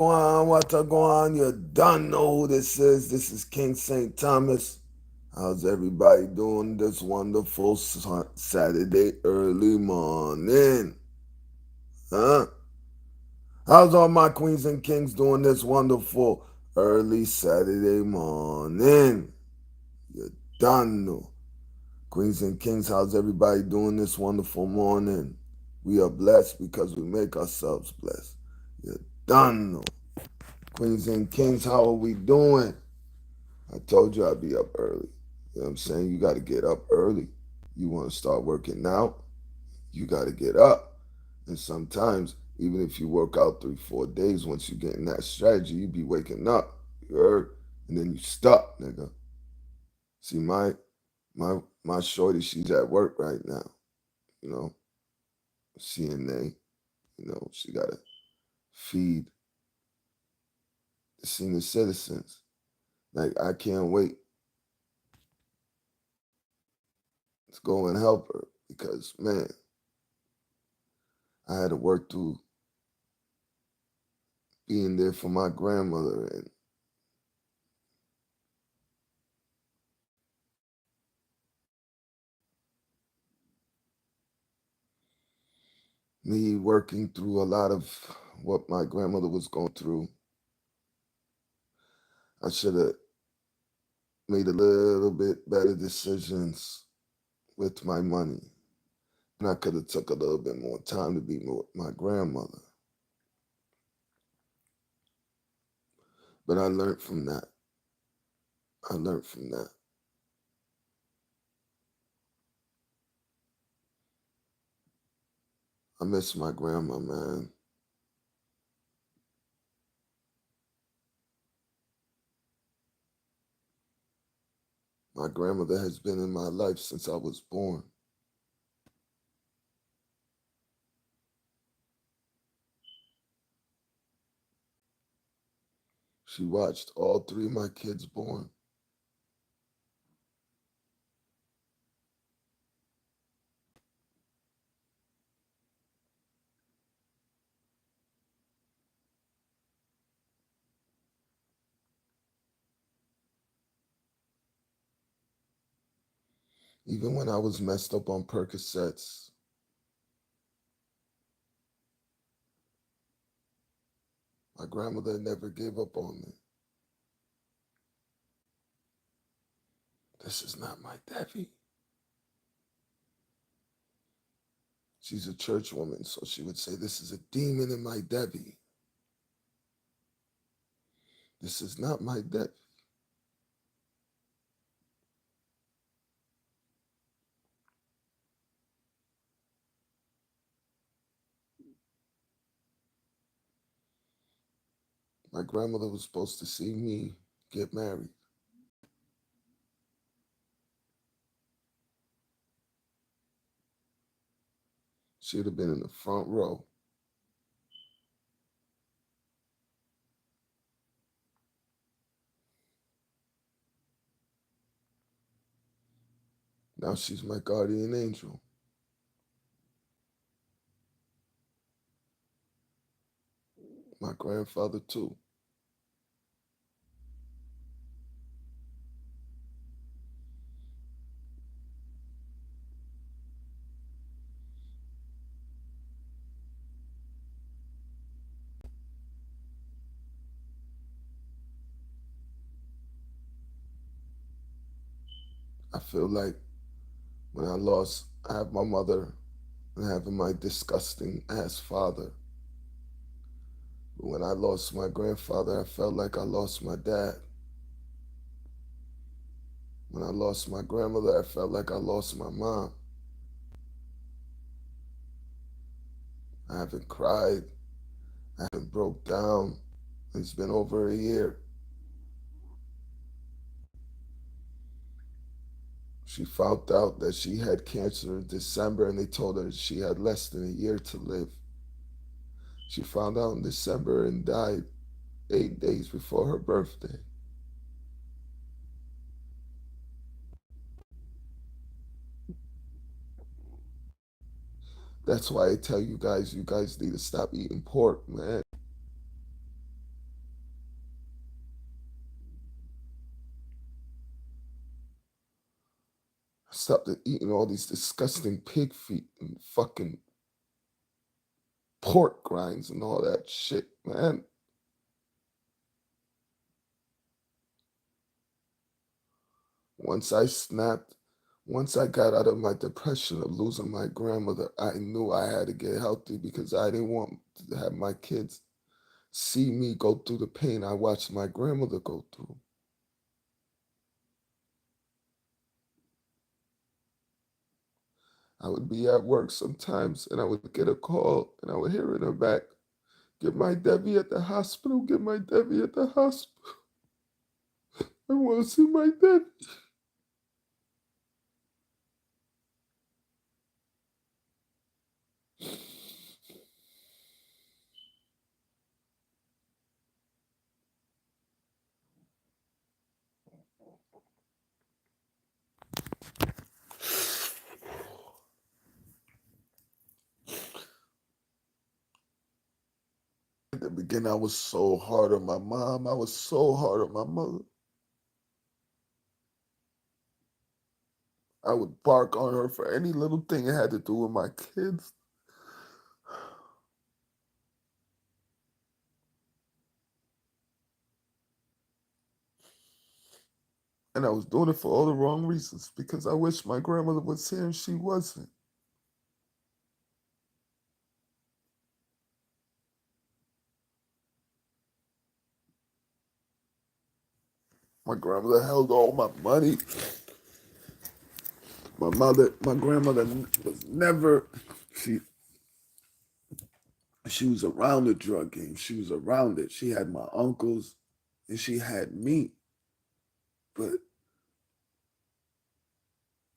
What a go on? You don't know who this is. This is King St. Thomas. How's everybody doing this wonderful Saturday early morning? Huh? How's all my queens and kings doing this wonderful early Saturday morning? You don't know. Queens and kings, how's everybody doing this wonderful morning? We are blessed because we make ourselves blessed. You don't know. Queens and kings, how are we doing? I told you I'd be up early. You know what I'm saying? You got to get up early. You want to start working out, you got to get up. And sometimes, even if you work out 3, 4 days, once you get in that strategy, you be waking up. You heard? And then you stuck, nigga. See, my shorty, she's at work right now. You know, CNA. You know, she got to feed the senior citizens. Like, I can't wait to go and help her because, man, I had to work through being there for my grandmother and me working through a lot of what my grandmother was going through. I should have made a little bit better decisions with my money. And I could have took a little bit more time to be with my grandmother. But I learned from that. I learned from that. I miss my grandma, man. My grandmother has been in my life since I was born. She watched all three of my kids born. Even when I was messed up on Percocets, my grandmother never gave up on me. This is not my Debbie. She's a church woman, so she would say, this is a demon in my Debbie. This is not my Debbie. My grandmother was supposed to see me get married. She'd have been in the front row. Now she's my guardian angel. My grandfather, too. I feel like when I have my mother and having my disgusting ass father. But when I lost my grandfather, I felt like I lost my dad. When I lost my grandmother, I felt like I lost my mom. I haven't cried. I haven't broke down. It's been over a year. She found out that she had cancer in December and they told her she had less than a year to live. She found out in December and died 8 days before her birthday. That's why I tell you guys need to stop eating pork, man. I stopped eating all these disgusting pig feet and fucking pork grinds and all that shit, man. Once I snapped, once I got out of my depression of losing my grandmother, I knew I had to get healthy because I didn't want to have my kids see me go through the pain I watched my grandmother go through. I would be at work sometimes and I would get a call and I would hear in her back, "Get my Debbie at the hospital, get my Debbie at the hospital. I want to see my Debbie." At the beginning, I was so hard on my mom. I was so hard on my mother. I would bark on her for any little thing it had to do with my kids. And I was doing it for all the wrong reasons because I wish my grandmother was here and she wasn't. My grandmother held all my money. My grandmother was never, she, she was around the drug game. She was around it. She had my uncles and she had me. But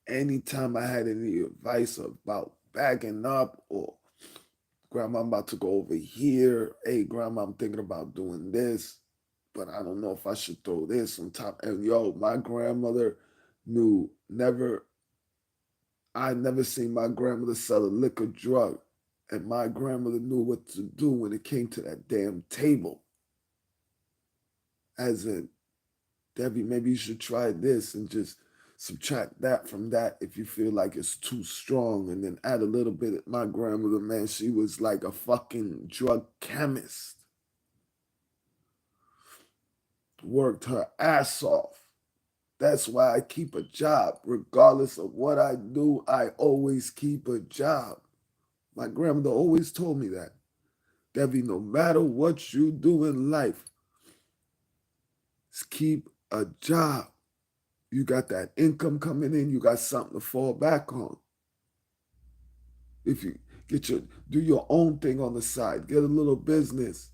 anytime I had any advice about backing up or grandma, I'm about to go over here. Hey, grandma, I'm thinking about doing this, but I don't know if I should throw this on top. And yo, my grandmother knew never, I never seen my grandmother sell a liquor drug. And my grandmother knew what to do when it came to that damn table. As in, Debbie, maybe you should try this and just subtract that from that if you feel like it's too strong, and then add a little bit. My grandmother, man, she was like a fucking drug chemist. Worked her ass off. That's why I keep a job. Regardless of what I do, I always keep a job. My grandmother always told me that. Debbie, no matter what you do in life, keep a job. You got that income coming in, you got something to fall back on. If you do your own thing on the side, get a little business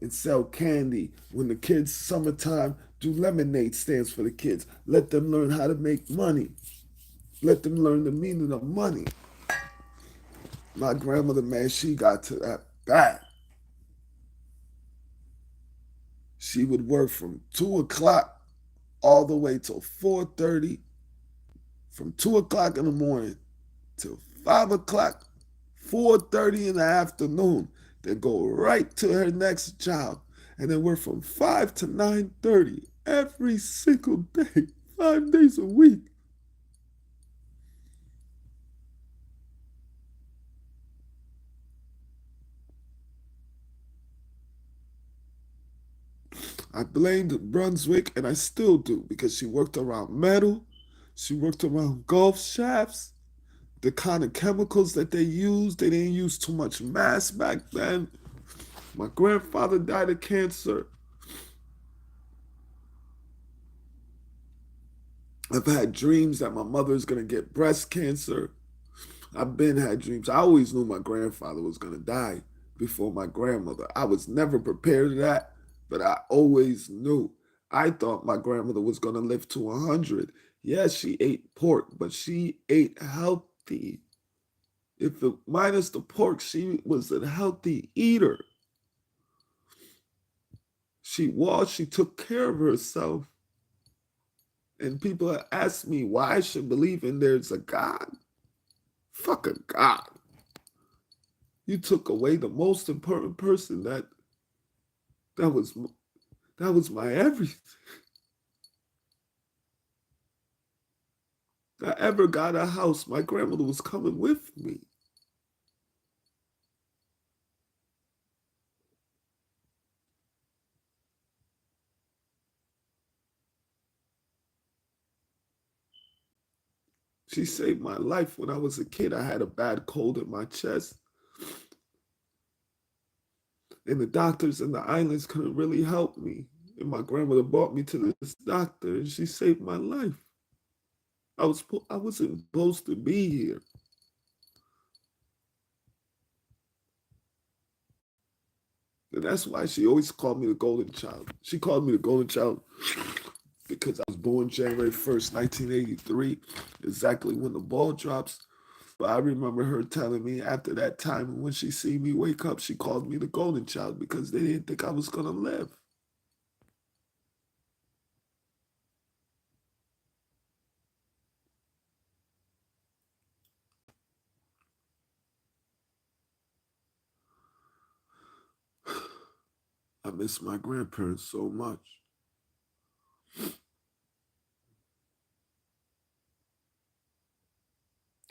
and sell candy. When the kids summertime, do lemonade stands for the kids. Let them learn how to make money. Let them learn the meaning of money. My grandmother, man, she got to that bad. She would work from 2 o'clock all the way till 4:30, from 2 o'clock in the morning till 5 o'clock, 4:30 in the afternoon, then go right to her next job. And then work from 5 to 9:30 every single day, 5 days a week. I blamed Brunswick, and I still do, because she worked around metal, she worked around golf shafts, the kind of chemicals that they used. They didn't use too much mass back then. My grandfather died of cancer. I've had dreams that my mother's gonna get breast cancer. I've been had dreams. I always knew my grandfather was gonna die before my grandmother. I was never prepared for that, but I always knew. I thought my grandmother was gonna live to 100. Yes, she ate pork, but she ate healthy. If it, minus the pork, she was a healthy eater. She took care of herself. And people ask me why I should believe in there's a God. Fuck a God. You took away the most important person that was that was my everything. I ever got a house, my grandmother was coming with me. She saved my life when I was a kid. I had a bad cold in my chest, and the doctors in the islands couldn't really help me. And my grandmother brought me to this doctor, and she saved my life. I wasn't supposed to be here. And that's why she always called me the golden child. She called me the golden child because I was born January 1st, 1983, exactly when the ball drops. But I remember her telling me after that time, when she see me wake up, she called me the golden child because they didn't think I was going to live. I miss my grandparents so much.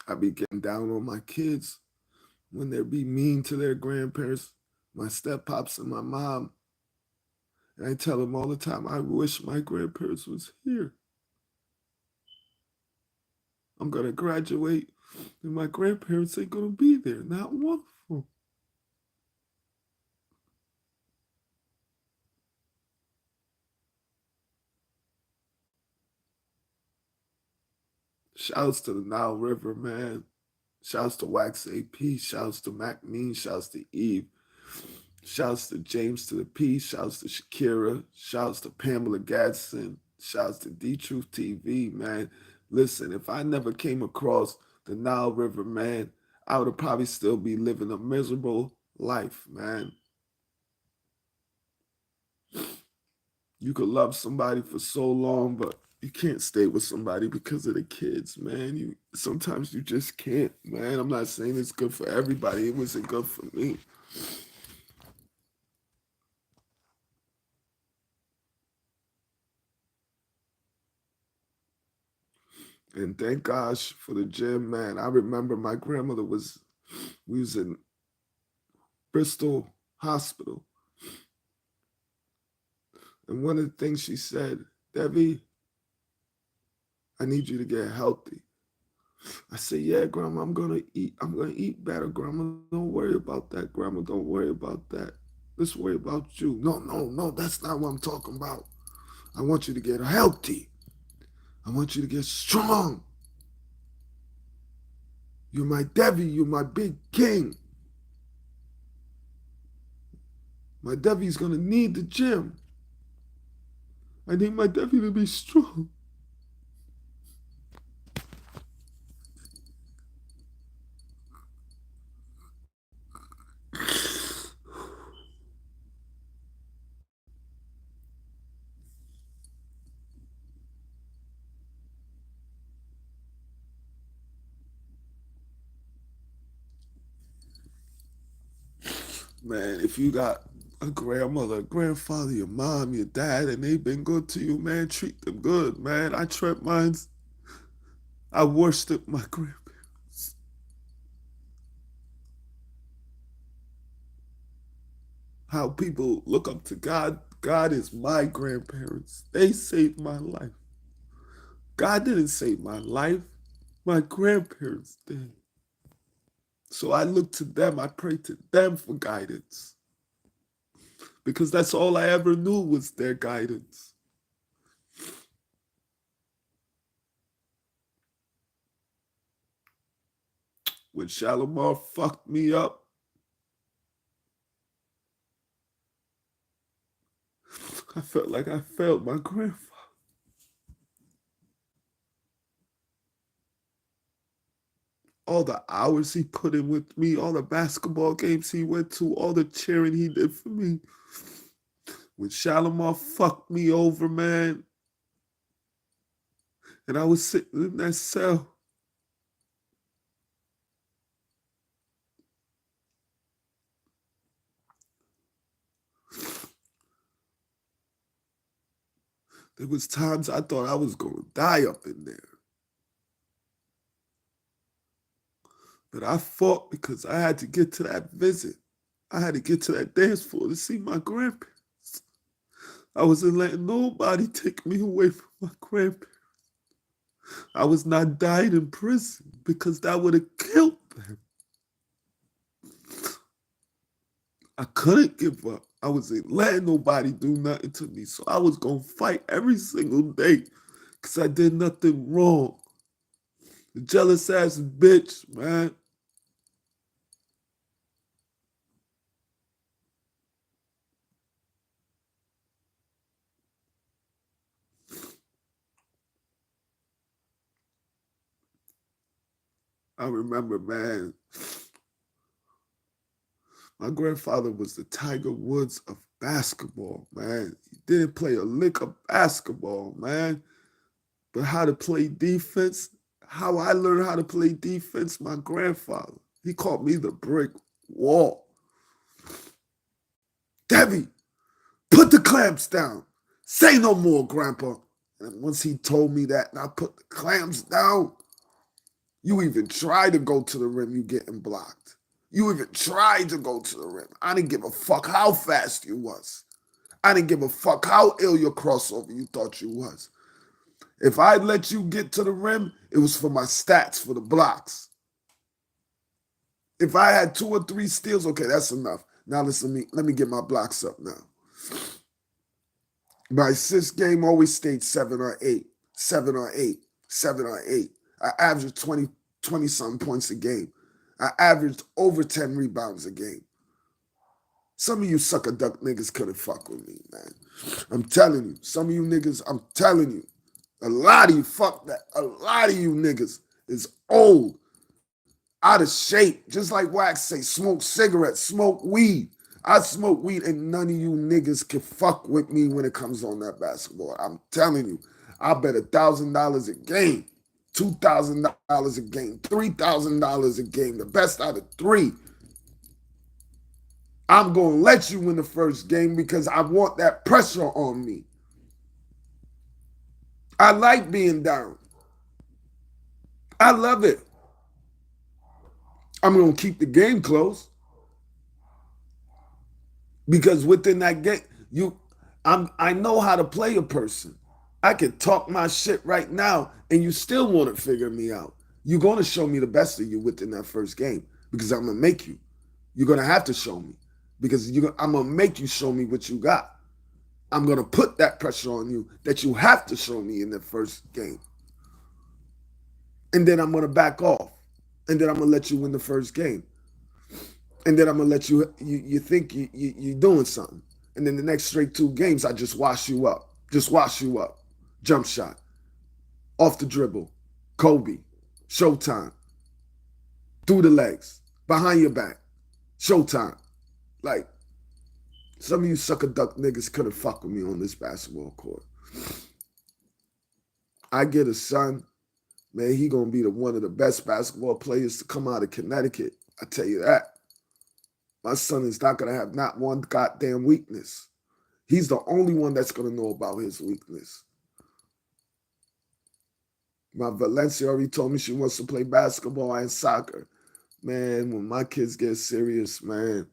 I be getting down on my kids when they be mean to their grandparents, my step pops and my mom. And I tell them all the time, I wish my grandparents was here. I'm going to graduate and my grandparents ain't going to be there. Not one of them. Shouts to the Nile River, man. Shouts to Wax AP. Shouts to Mac Mean. Shouts to Eve. Shouts to James to the P. Shouts to Shakira. Shouts to Pamela Gadsden. Shouts to D Truth TV, man. Listen, if I never came across the Nile River, man, I would probably still be living a miserable life, man. You could love somebody for so long, but you can't stay with somebody because of the kids, man. You sometimes you just can't, man. I'm not saying it's good for everybody. It wasn't good for me. And thank gosh for the gym, man. I remember my grandmother we was in Bristol Hospital. And one of the things she said, Debbie, I need you to get healthy. I said, yeah, Grandma, I'm gonna eat. I'm gonna eat better, Grandma. Don't worry about that, Grandma. Don't worry about that. Let's worry about you. No, no, no, that's not what I'm talking about. I want you to get healthy. I want you to get strong. You're my Debbie. You're my big king. My Debbie's gonna need the gym. I need my Debbie to be strong. Man, if you got a grandmother, a grandfather, your mom, your dad, and they've been good to you, man, treat them good, man. I treat mine. I worship my grandparents. How people look up to God. God is my grandparents. They saved my life. God didn't save my life. My grandparents did. So I look to them. I pray to them for guidance because that's all I ever knew was their guidance. When Shalimar fucked me up, I felt like I failed my grandfather. All the hours he put in with me, all the basketball games he went to, all the cheering he did for me. When Shalimar fucked me over, man, and I was sitting in that cell, there was times I thought I was gonna die up in there. But I fought because I had to get to that visit. I had to get to that dance floor to see my grandparents. I wasn't letting nobody take me away from my grandparents. I was not dying in prison because that would have killed them. I couldn't give up. I wasn't letting nobody do nothing to me. So I was going to fight every single day because I did nothing wrong. The jealous ass bitch, man. I remember, man, my grandfather was the Tiger Woods of basketball, man. He didn't play a lick of basketball, man. But how to play defense, how I learned how to play defense, my grandfather. He called me the brick wall. Debbie, put the clamps down. Say no more, Grandpa. And once he told me that and I put the clamps down, you even try to go to the rim, you getting blocked. You even tried to go to the rim. I didn't give a fuck how fast you was. I didn't give a fuck how ill your crossover you thought you was. If I let you get to the rim, it was for my stats, for the blocks. If I had 2 or 3 steals, okay, that's enough. Now listen to me. Let me get my blocks up now. My assist game always stayed 7 or 8, 7 or 8, 7 or 8. I averaged 20-something points a game. I averaged over 10 rebounds a game. Some of you sucker duck niggas couldn't fuck with me, man. I'm telling you. Some of you niggas, I'm telling you. A lot of you, fuck that. A lot of you niggas is old, out of shape. Just like Wax say, smoke cigarettes, smoke weed. I smoke weed and none of you niggas can fuck with me when it comes on that basketball. I'm telling you. I bet $1,000 a game. $2,000 a game, $3,000 a game, the best out of 3. I'm going to let you win the first game because I want that pressure on me. I like being down. I love it. I'm going to keep the game close because within that game, I know how to play a person. I can talk my shit right now and you still want to figure me out. You're going to show me the best of you within that first game because I'm going to make you. You're going to have to show me because I'm going to make you show me what you got. I'm going to put that pressure on you that you have to show me in the first game. And then I'm going to back off. And then I'm going to let you win the first game. And then I'm going to let you think you're doing something. And then the next straight 2 games, I just wash you up. Just wash you up. Jump shot, off the dribble, Kobe, Showtime, through the legs, behind your back, Showtime. Like, some of you sucker duck niggas couldn't fuck with me on this basketball court. I get a son, man, he gonna be one of the best basketball players to come out of Connecticut. I tell you that. My son is not gonna have not one goddamn weakness. He's the only one that's gonna know about his weakness. My Valencia already told me she wants to play basketball and soccer. Man, when my kids get serious, man,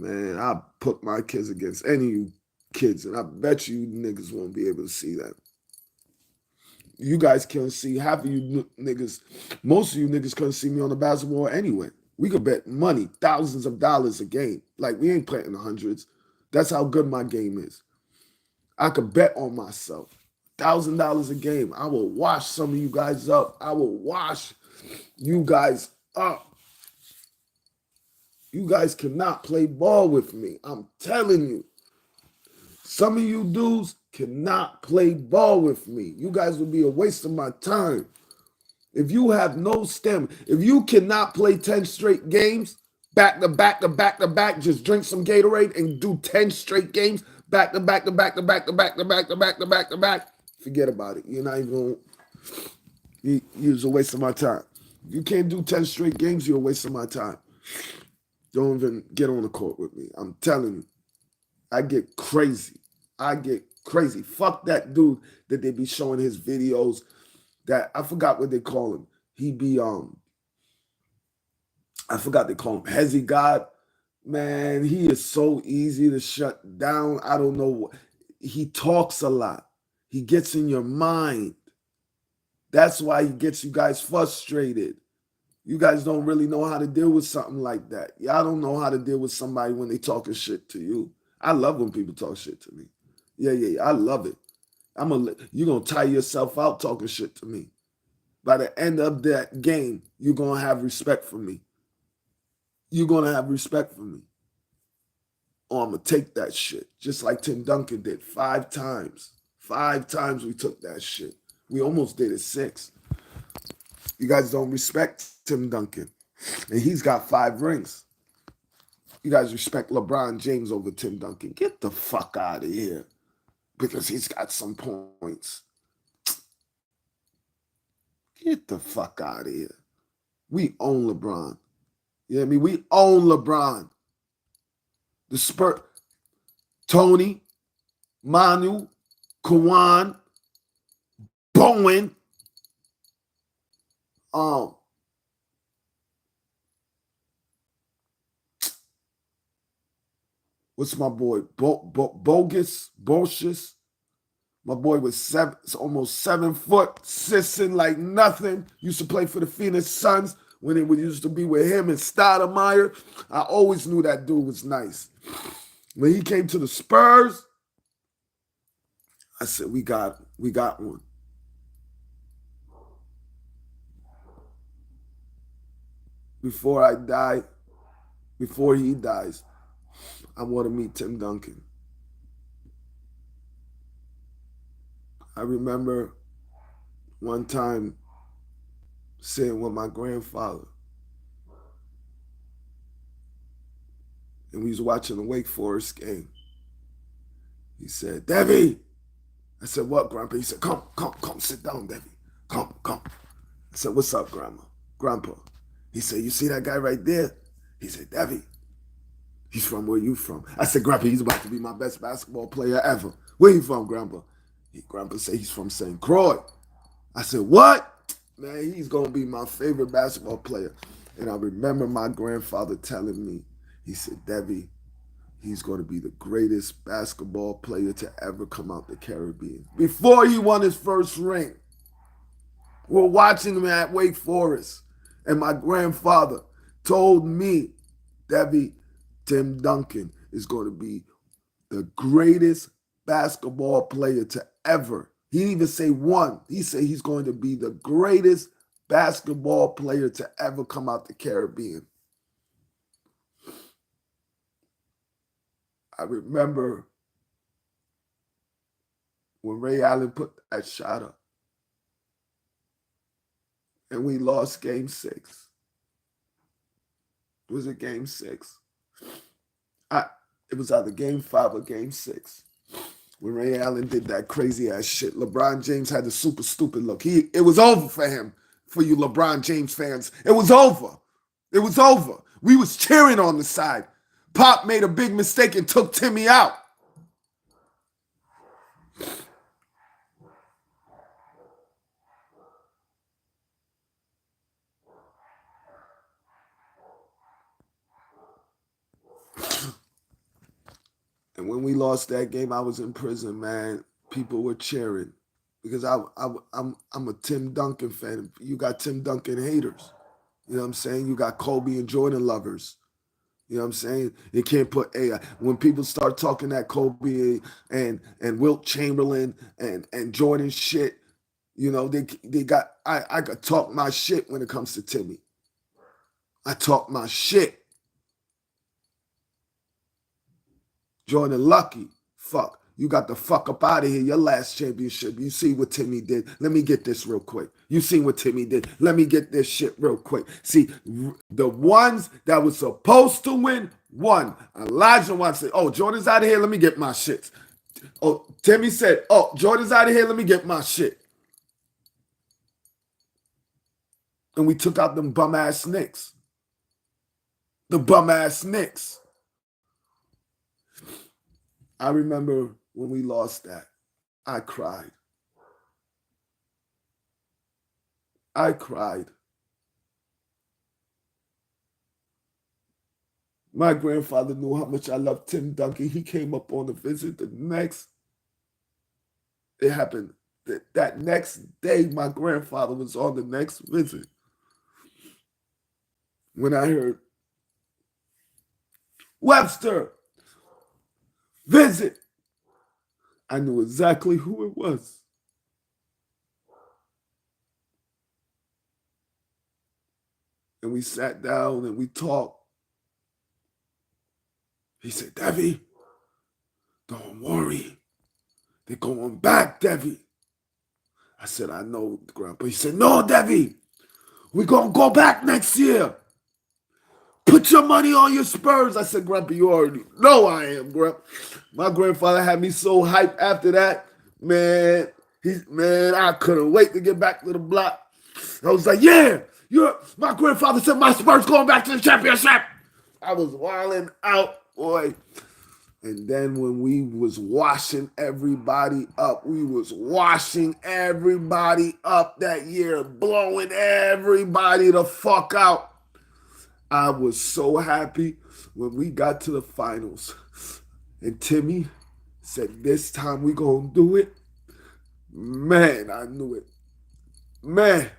I put my kids against any of you kids, and I bet you niggas won't be able to see that. You guys can't see half of you niggas. Most of you niggas couldn't see me on the basketball anyway. We could bet money, thousands of dollars a game. Like, we ain't playing the hundreds. That's how good my game is. I could bet on myself. $1,000 a game. I will wash some of you guys up. I will wash you guys up. You guys cannot play ball with me. I'm telling you. Some of you dudes cannot play ball with me. You guys will be a waste of my time. If you have no stamina, if you cannot play 10 straight games, back to back to back to back, just drink some Gatorade and do 10 straight games, back to back to back to back to back to back to back to back to back, forget about it. You're not even going you're a waste of my time. You can't do 10 straight games, you're a waste of my time. Don't even get on the court with me. I'm telling you. I get crazy. Fuck that dude that they be showing his videos that I forgot what they call him. He be I forgot they call him Hezzy God. Man, he is so easy to shut down. I don't know. He talks a lot. He gets in your mind. That's why he gets you guys frustrated. You guys don't really know how to deal with something like that. Y'all don't know how to deal with somebody when they talking shit to you. I love when people talk shit to me. Yeah. I love it. You're gonna tire yourself out talking shit to me. By the end of that game, you're gonna have respect for me. You're gonna have respect for me. Or I'm gonna take that shit. Just like Tim Duncan did 5 times. 5 times we took that shit. We almost did it 6. You guys don't respect Tim Duncan. And he's got 5 rings. You guys respect LeBron James over Tim Duncan. Get the fuck out of here. Because he's got some points. Get the fuck out of here. We own LeBron. You know what I mean? We own LeBron. The Spurs, Tony, Manu, Kawan, Bowen, what's my boy? Bogus. My boy was almost 7 foot, sissing like nothing. Used to play for the Phoenix Suns when it used to be with him and Stoudemire. I always knew that dude was nice. When he came to the Spurs, I said, we got one. Before I die, before he dies, I want to meet Tim Duncan. I remember one time sitting with my grandfather, and we was watching the Wake Forest game. He said, Debbie. I said, what, Grandpa? He said, come, sit down, Debbie. Come. I said, what's up, Grandpa? He said, you see that guy right there? He said, Debbie, he's from where you from? I said, Grandpa, he's about to be my best basketball player ever. Where you from, Grandpa? Grandpa said he's from St. Croix. I said, what? Man, he's going to be my favorite basketball player. And I remember my grandfather telling me, he said, Debbie, he's going to be the greatest basketball player to ever come out the Caribbean. Before he won his first ring, we're watching him at Wake Forest. And my grandfather told me, Debbie, Tim Duncan is going to be the greatest basketball player to ever. He didn't even say one. He said he's going to be the greatest basketball player to ever come out the Caribbean. I remember when Ray Allen put that shot up and we lost game 6. Was it game 6? It was either game 5 or game 6. When Ray Allen did that crazy ass shit, LeBron James had the super stupid look. It was over for him, for you LeBron James fans. It was over. It was over. We was cheering on the side. Pop made a big mistake and took Timmy out. And when we lost that game, I was in prison, man. People were cheering because I'm a Tim Duncan fan. You got Tim Duncan haters. You know what I'm saying? You got Kobe and Jordan lovers. You know what I'm saying? You can't put AI. When people start talking that Kobe and Wilt Chamberlain and Jordan shit, you know, they got I could talk my shit when it comes to Timmy. I talk my shit. Jordan Lucky, fuck. You got the fuck up out of here. Your last championship. You see what Timmy did. Let me get this real quick. You seen what Timmy did. Let me get this shit real quick. See, the ones that was supposed to win won. Elijah wants to say, oh, Jordan's out of here. Let me get my shit. Oh, Timmy said, oh, Jordan's out of here. Let me get my shit. And we took out them bum ass Knicks. The bum ass Knicks. I remember when we lost that, I cried. I cried. My grandfather knew how much I loved Tim Duncan. He came up on a visit. It happened that next day. My grandfather was on the next visit. When I heard Webster visit, I knew exactly who it was. And we sat down and we talked. He said, Devi, don't worry. They're going back, Devi. I said, I know, Grandpa. He said, no, Devi, we're going to go back next year. Put your money on your Spurs. I said, Grandpa, you already know I am, Grandpa. My grandfather had me so hyped after that. Man, I couldn't wait to get back to the block. I was like, yeah, my grandfather said my Spurs going back to the championship. I was wilding out, boy. And then when we was washing everybody up that year, blowing everybody the fuck out. I was so happy when we got to the finals. And Timmy said, this time we gonna do it. Man, I knew it. Man.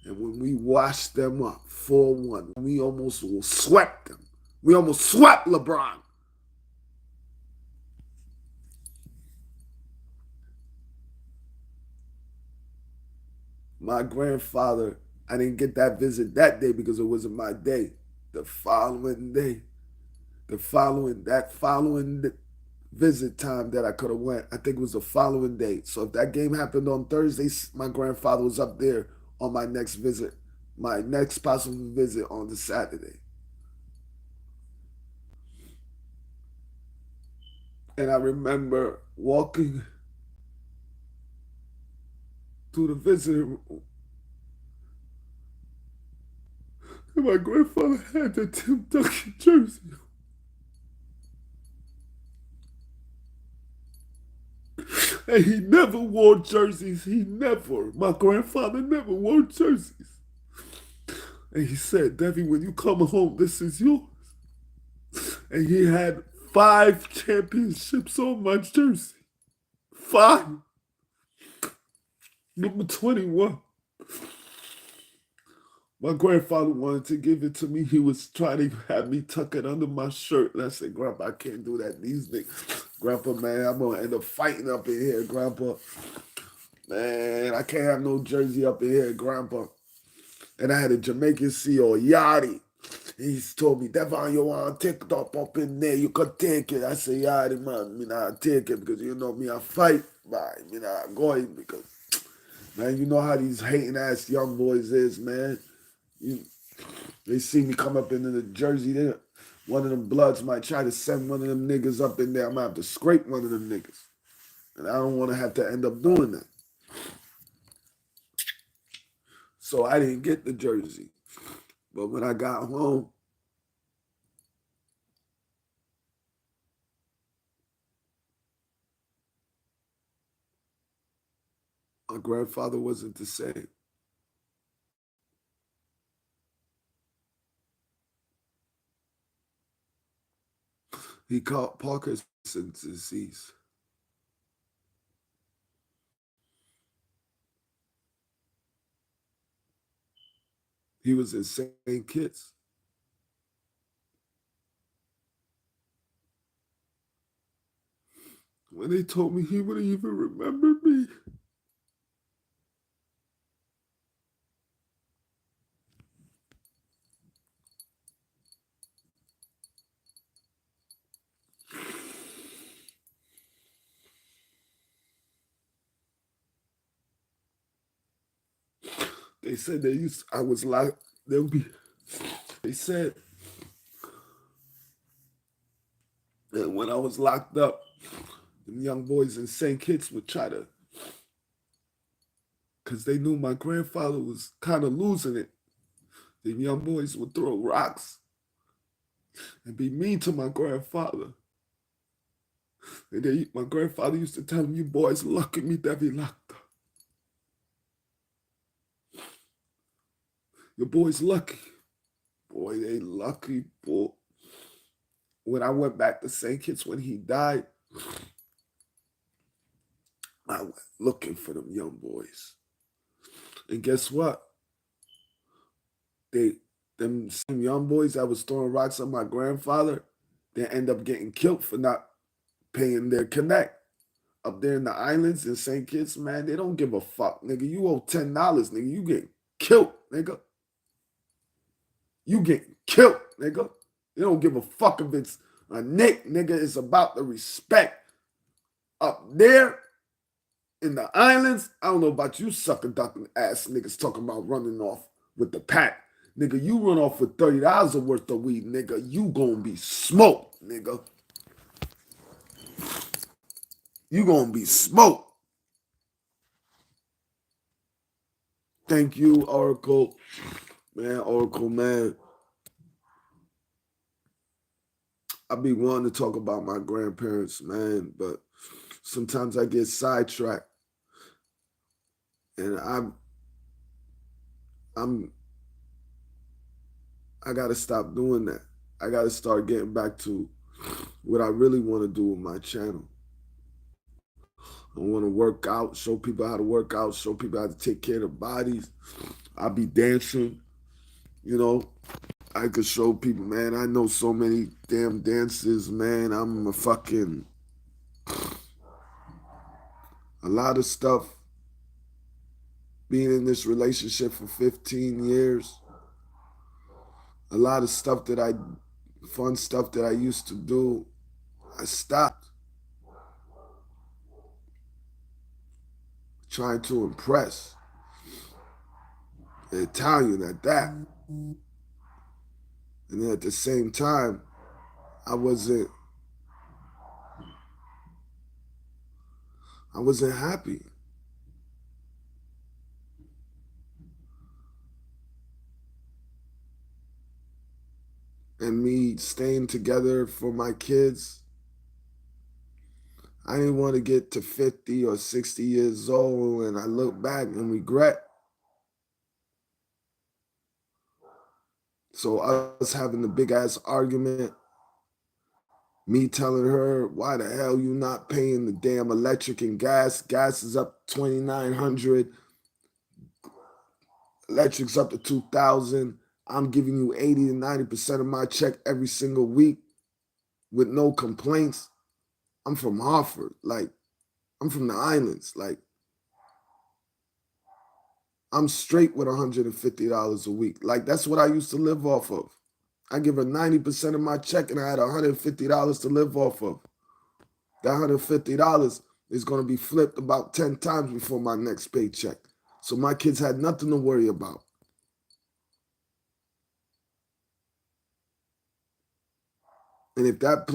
And when we washed them up 4-1, we almost swept them. We almost swept LeBron. My grandfather, I didn't get that visit that day because it wasn't my day. The following day, that following visit time that I could have went, I think it was the following day. So if that game happened on Thursday, my grandfather was up there on my next visit, my next possible visit on the Saturday. And I remember walking through the visitor room, and my grandfather had the Tim Duncan jersey. And he never wore jerseys. My grandfather never wore jerseys. And he said, Devi, when you come home, this is yours. And he had 5 championships on my jersey. 5. Number 21. My grandfather wanted to give it to me. He was trying to have me tuck it under my shirt. And I said, Grandpa, I can't do that. These niggas. Grandpa, man, I'm going to end up fighting up in here, Grandpa. Man, I can't have no jersey up in here, Grandpa. And I had a Jamaican CEO, Yachty. He's told me, Devon, you want to take it up in there, you could take it. I say, Yachty, man, me not take it because you know me, I fight by me not going because, man, you know how these hating ass young boys is, man. They see me come up into the jersey there. One of them bloods might try to send one of them niggas up in there. I'm going to have to scrape one of them niggas. And I don't want to have to end up doing that. So I didn't get the jersey. But when I got home, my grandfather wasn't the same. He caught Parkinson's disease. He was in St. Kitts. When they told me he wouldn't even remember me. They said I was locked. They said that when I was locked up, them young boys in St. Kitts would try to, because they knew my grandfather was kind of losing it. The young boys would throw rocks and be mean to my grandfather. And my grandfather used to tell him, you boys lucky me that be locked up. Your boys lucky. Boy, they lucky, boy. when I went back to St. Kitts when he died, I went looking for them young boys. And guess what? Them same young boys that was throwing rocks at my grandfather, they end up getting killed for not paying their connect. Up there in the islands in St. Kitts, man, they don't give a fuck, nigga. You owe $10, nigga. You get killed, nigga. You get killed, nigga. They don't give a fuck if it's a nick, nigga. It's about the respect. Up there in the islands, I don't know about you sucker ducking ass niggas talking about running off with the pack. Nigga, you run off with $30 worth of weed, nigga. You gonna be smoked, nigga. You gonna be smoked. Thank you, Oracle. Man, Oracle, man. I be wanting to talk about my grandparents, man, but sometimes I get sidetracked. And I gotta stop doing that. I gotta start getting back to what I really want to do with my channel. I want to work out, show people how to work out, show people how to take care of their bodies. I'll be dancing, you know. I could show people, man, I know so many damn dances, man. I'm a fucking, a lot of stuff. Being in this relationship for 15 years, a lot of stuff fun stuff that I used to do, I stopped. Trying to impress. An Italian at that. And then at the same time, I wasn't happy. And me staying together for my kids, I didn't want to get to 50 or 60 years old and I look back and regret. So us having the big ass argument, me telling her, why the hell you not paying the damn electric and gas? Gas is up $2,900. Electric's up to $2,000. I'm giving you 80 to 90% of my check every single week with no complaints. I'm from Hartford. Like, I'm from the islands. Like, I'm straight with $150 a week. Like, that's what I used to live off of. I give her 90% of my check and I had $150 to live off of. That $150 is going to be flipped about 10 times before my next paycheck. So my kids had nothing to worry about. And if that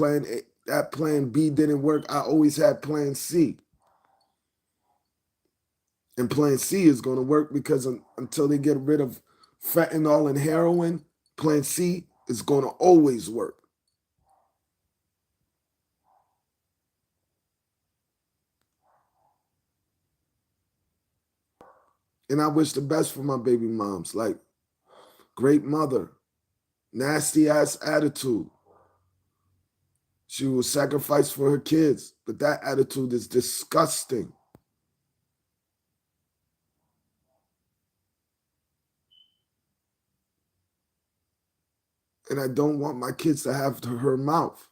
plan B didn't work, I always had plan C. And plan C is going to work because until they get rid of fentanyl and heroin, plan C is going to always work. And I wish the best for my baby moms. Like, great mother, nasty ass attitude. She will sacrifice for her kids, but that attitude is disgusting. And I don't want my kids to have her mouth.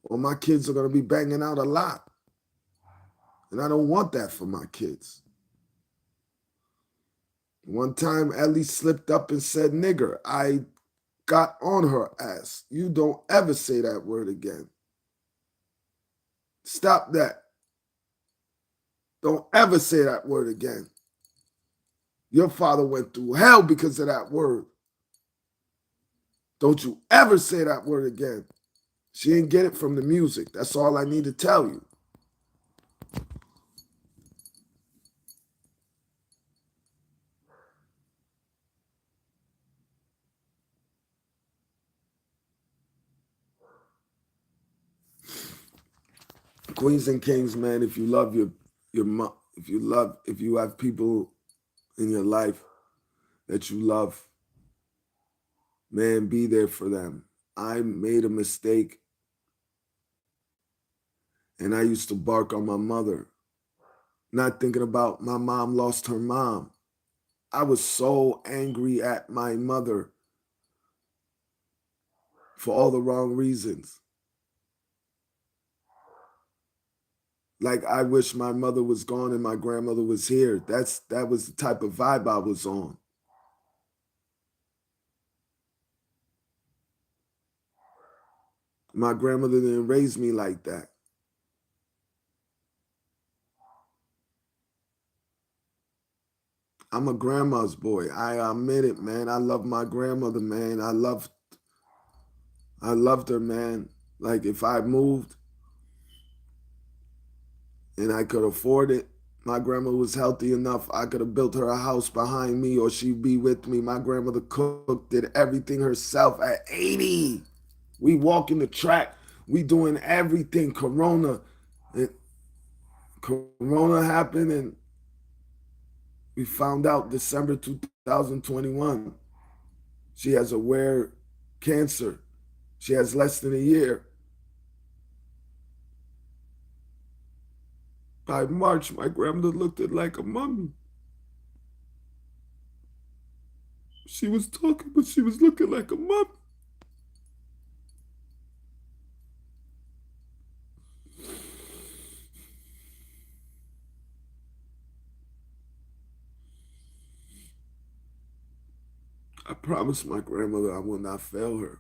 Or my kids are going to be banging out a lot. And I don't want that for my kids. One time, Ellie slipped up and said, nigger. I got on her ass. You don't ever say that word again. Stop that. Don't ever say that word again. Your father went through hell because of that word. Don't you ever say that word again. She didn't get it from the music. That's all I need to tell you. Queens and kings, man, if you love your mom, if you have people in your life that you love, man, be there for them. I made a mistake and I used to bark on my mother, not thinking about my mom lost her mom. I was so angry at my mother for all the wrong reasons. Like I wish my mother was gone and my grandmother was here. That was the type of vibe I was on. My grandmother didn't raise me like that. I'm a grandma's boy. I admit it, man. I love my grandmother, man. I loved her, man. Like if I moved and I could afford it, my grandma was healthy enough. I could have built her a house behind me or she'd be with me. My grandmother cooked, did everything herself at 80. We walking the track. We doing everything. Corona happened and we found out December 2021. She has a rare cancer. She has less than a year. By March, my grandmother looked like a mummy. She was talking, but she was looking like a mummy. I promised my grandmother I will not fail her.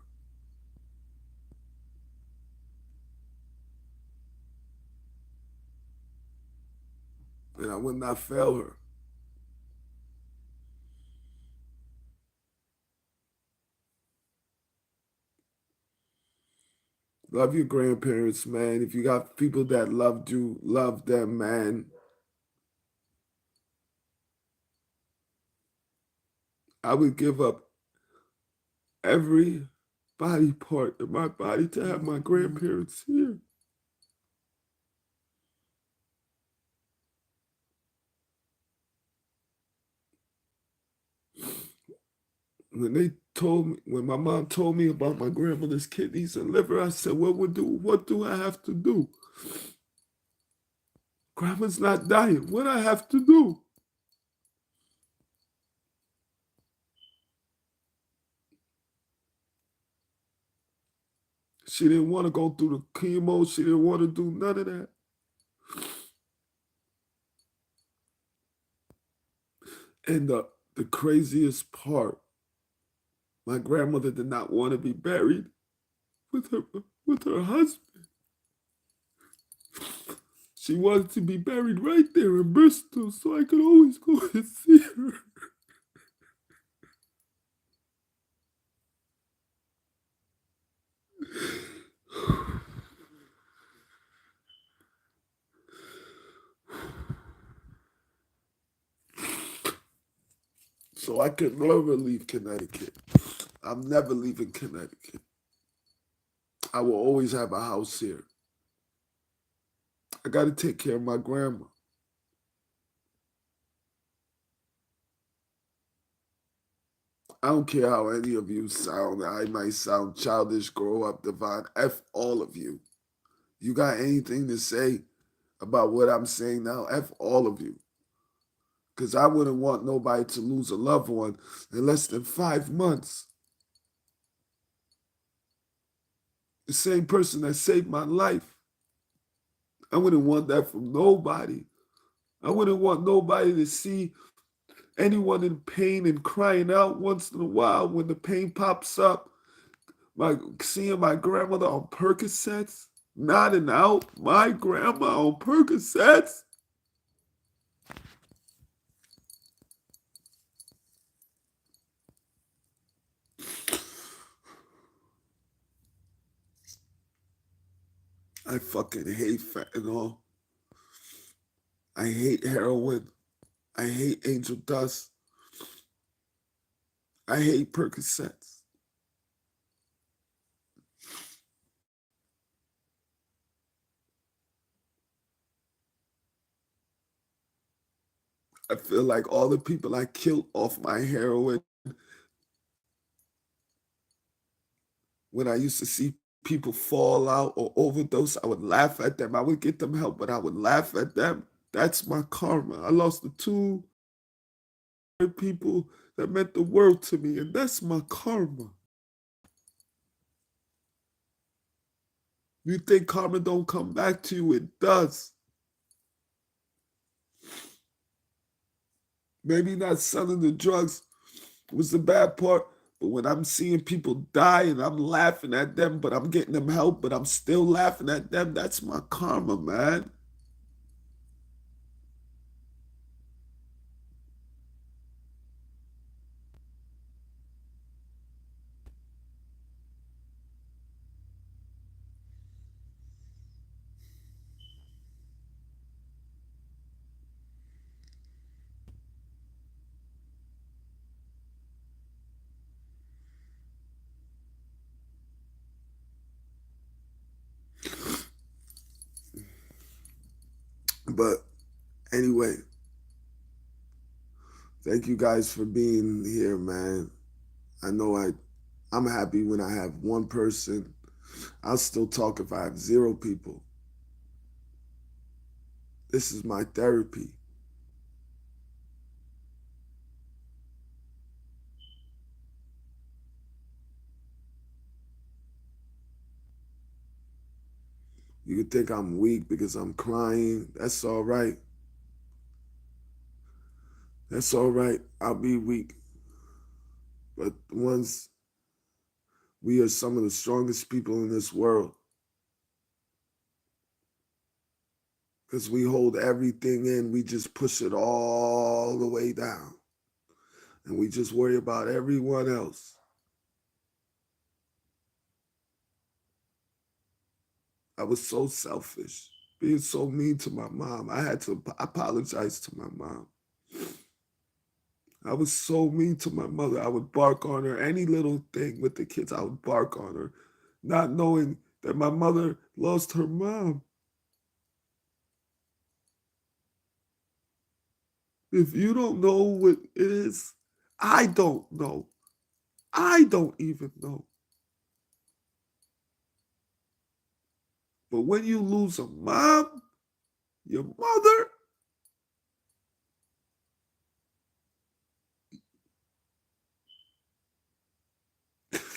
And I will not fail her. Love your grandparents, man. If you got people that loved you, love them, man. I would give up every body part of my body to have my grandparents here. When my mom told me about my grandmother's kidneys and liver, I said, what do I have to do? Grandma's not dying. What I have to do? She didn't want to go through the chemo. She didn't want to do none of that. And the craziest part, my grandmother did not want to be buried with her husband. She wanted to be buried right there in Bristol so I could always go and see her. So I could never leave Connecticut. I'm never leaving Connecticut. I will always have a house here. I got to take care of my grandma. I don't care how any of you sound. I might sound childish, grow up, divine. F all of you. You got anything to say about what I'm saying now? F all of you. Because I wouldn't want nobody to lose a loved one in less than 5 months. The same person that saved my life. I wouldn't want that from nobody. I wouldn't want nobody to see anyone in pain and crying out once in a while when the pain pops up. Like seeing my grandmother on Percocets, nodding out, my grandma on Percocets. I fucking hate fentanyl. I hate heroin. I hate angel dust. I hate Percocets. I feel like all the people I killed off my heroin When I used to see people fall out or overdose, I would laugh at them. I would get them help, but I would laugh at them. That's my karma. I lost the two people that meant the world to me, and that's my karma. You think karma don't come back to you? It does. Maybe not selling the drugs was the bad part, but when I'm seeing people die and I'm laughing at them, but I'm getting them help, but I'm still laughing at them, that's my karma, man. But anyway, thank you guys for being here, man. I know I'm happy when I have one person. I'll still talk if I have zero people. This is my therapy. You can think I'm weak because I'm crying. That's all right. That's all right. I'll be weak. But once we are some of the strongest people in this world, because we hold everything in, we just push it all the way down. And we just worry about everyone else. I was so selfish, being so mean to my mom. I had to apologize to my mom. I was so mean to my mother. I would bark on her. Any little thing with the kids, I would bark on her, not knowing that my mother lost her mom. If you don't know what it is, I don't know. I don't even know. But when you lose a mom, your mother,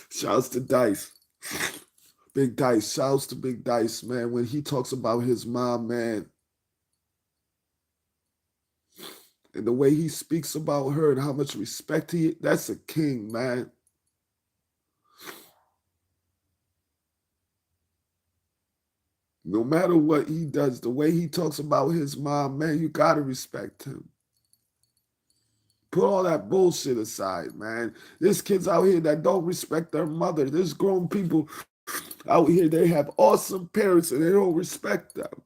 shouts to Dice. Big Dice, shouts to Big Dice, man. When he talks about his mom, man, and the way he speaks about her and how much respect that's a king, man. No matter what he does, the way he talks about his mom, man, you gotta respect him. Put all that bullshit aside, man. There's kids out here that don't respect their mother. There's grown people out here, they have awesome parents and they don't respect them.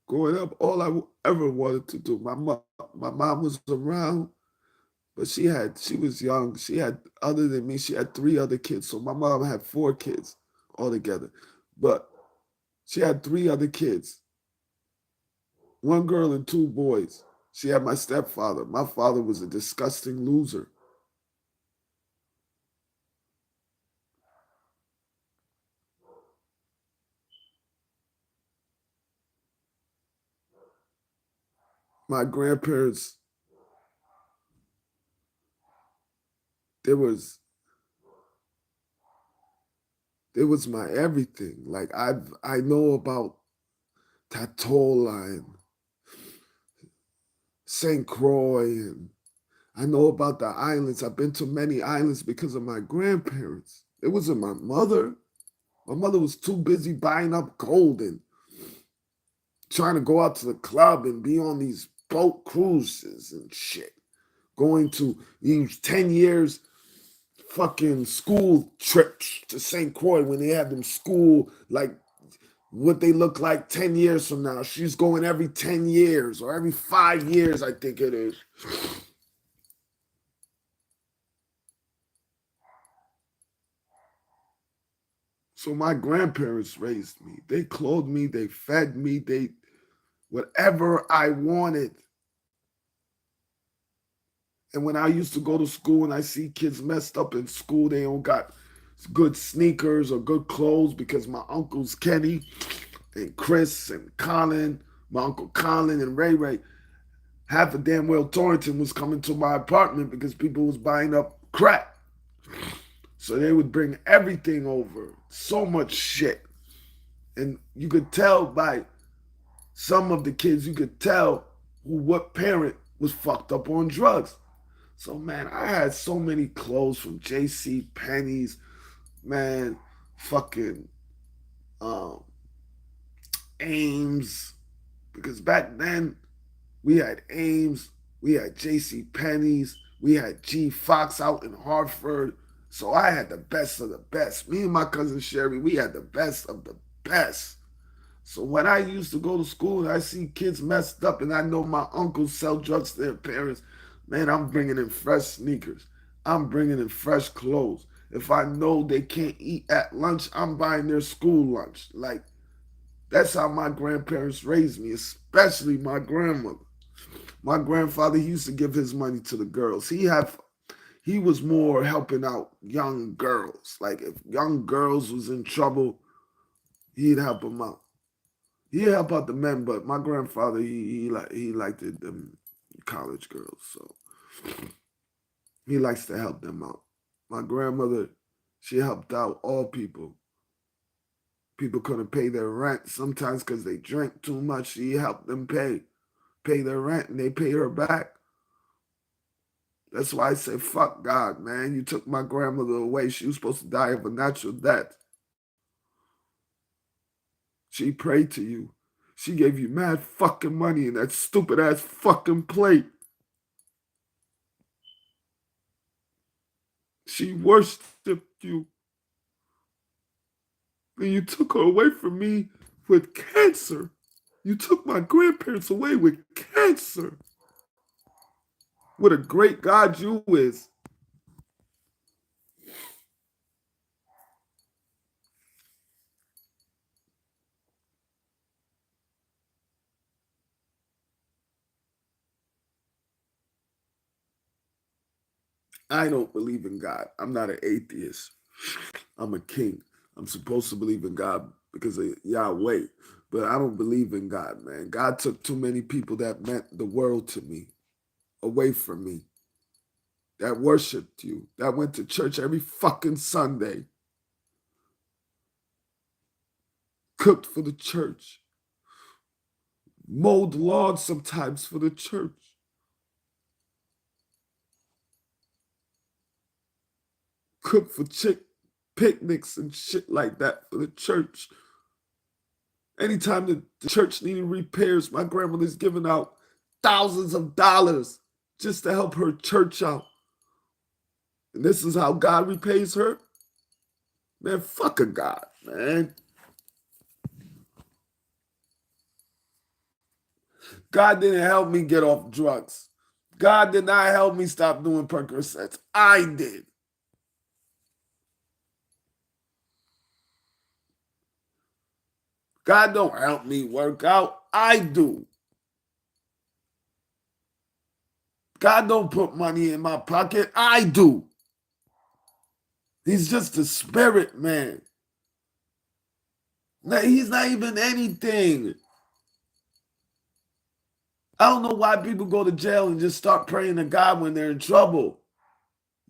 Growing up, all I ever wanted to do, my mom was around, but she was young. She had, other than me, she had three other kids. So my mom had four kids altogether. But she had three other kids, one girl and two boys. She had my stepfather. My father was a disgusting loser. My grandparents, there was it was my everything. Like I know about Tatola and St. Croix, and I know about the islands. I've been to many islands because of my grandparents. It wasn't my mother. My mother was too busy buying up gold and trying to go out to the club and be on these boat cruises and shit. Going to these 10 years fucking school trips to St. Croix when they have them school, like what they look like 10 years from now. She's going every 10 years or every 5 years, I think it is. So my grandparents raised me. They clothed me, they fed me, they whatever I wanted. And when I used to go to school and I see kids messed up in school, they don't got good sneakers or good clothes because my uncles Kenny and Chris and Colin, my uncle Colin and Ray Ray, half of damn well Torrington was coming to my apartment because people was buying up crack. So they would bring everything over, so much shit. And you could tell by some of the kids, you could tell what parent was fucked up on drugs. So man, I had so many clothes from J.C. Penney's, man, fucking Ames, because back then we had Ames, we had J.C. Penney's, we had G Fox out in Hartford. So I had the best of the best. Me and my cousin Sherry, we had the best of the best. So when I used to go to school and I see kids messed up and I know my uncles sell drugs to their parents, man, I'm bringing in fresh sneakers. I'm bringing in fresh clothes. If I know they can't eat at lunch, I'm buying their school lunch. Like, that's how my grandparents raised me, especially my grandmother. My grandfather, he used to give his money to the girls. He was more helping out young girls. Like if young girls was in trouble, he'd help them out. He'd help out the men, but my grandfather, he liked them college girls, so he likes to help them out. My grandmother, she helped out all people. People couldn't pay their rent sometimes because they drank too much. She helped them pay their rent, and they pay her back. That's why I say, fuck God, man. You took my grandmother away. She was supposed to die of a natural death. She prayed to you. She gave you mad fucking money in that stupid ass fucking plate. She worshipped you. And you took her away from me with cancer. You took my grandparents away with cancer. What a great God you is. I don't believe in God. I'm not an atheist. I'm a king. I'm supposed to believe in God because of Yahweh, but I don't believe in God, man. God took too many people that meant the world to me away from me, that worshiped you, that went to church every fucking Sunday, cooked for the church, mowed lawns sometimes for the church. Cook for picnics and shit like that for the church. Anytime the church needed repairs, my grandmother's giving out thousands of dollars just to help her church out. And this is how God repays her? Man, fuck a God, man. God didn't help me get off drugs. God did not help me stop doing Percocets. I did. God don't help me work out. I do. God don't put money in my pocket. I do. He's just a spirit, man. He's not even anything. I don't know why people go to jail and just start praying to God when they're in trouble.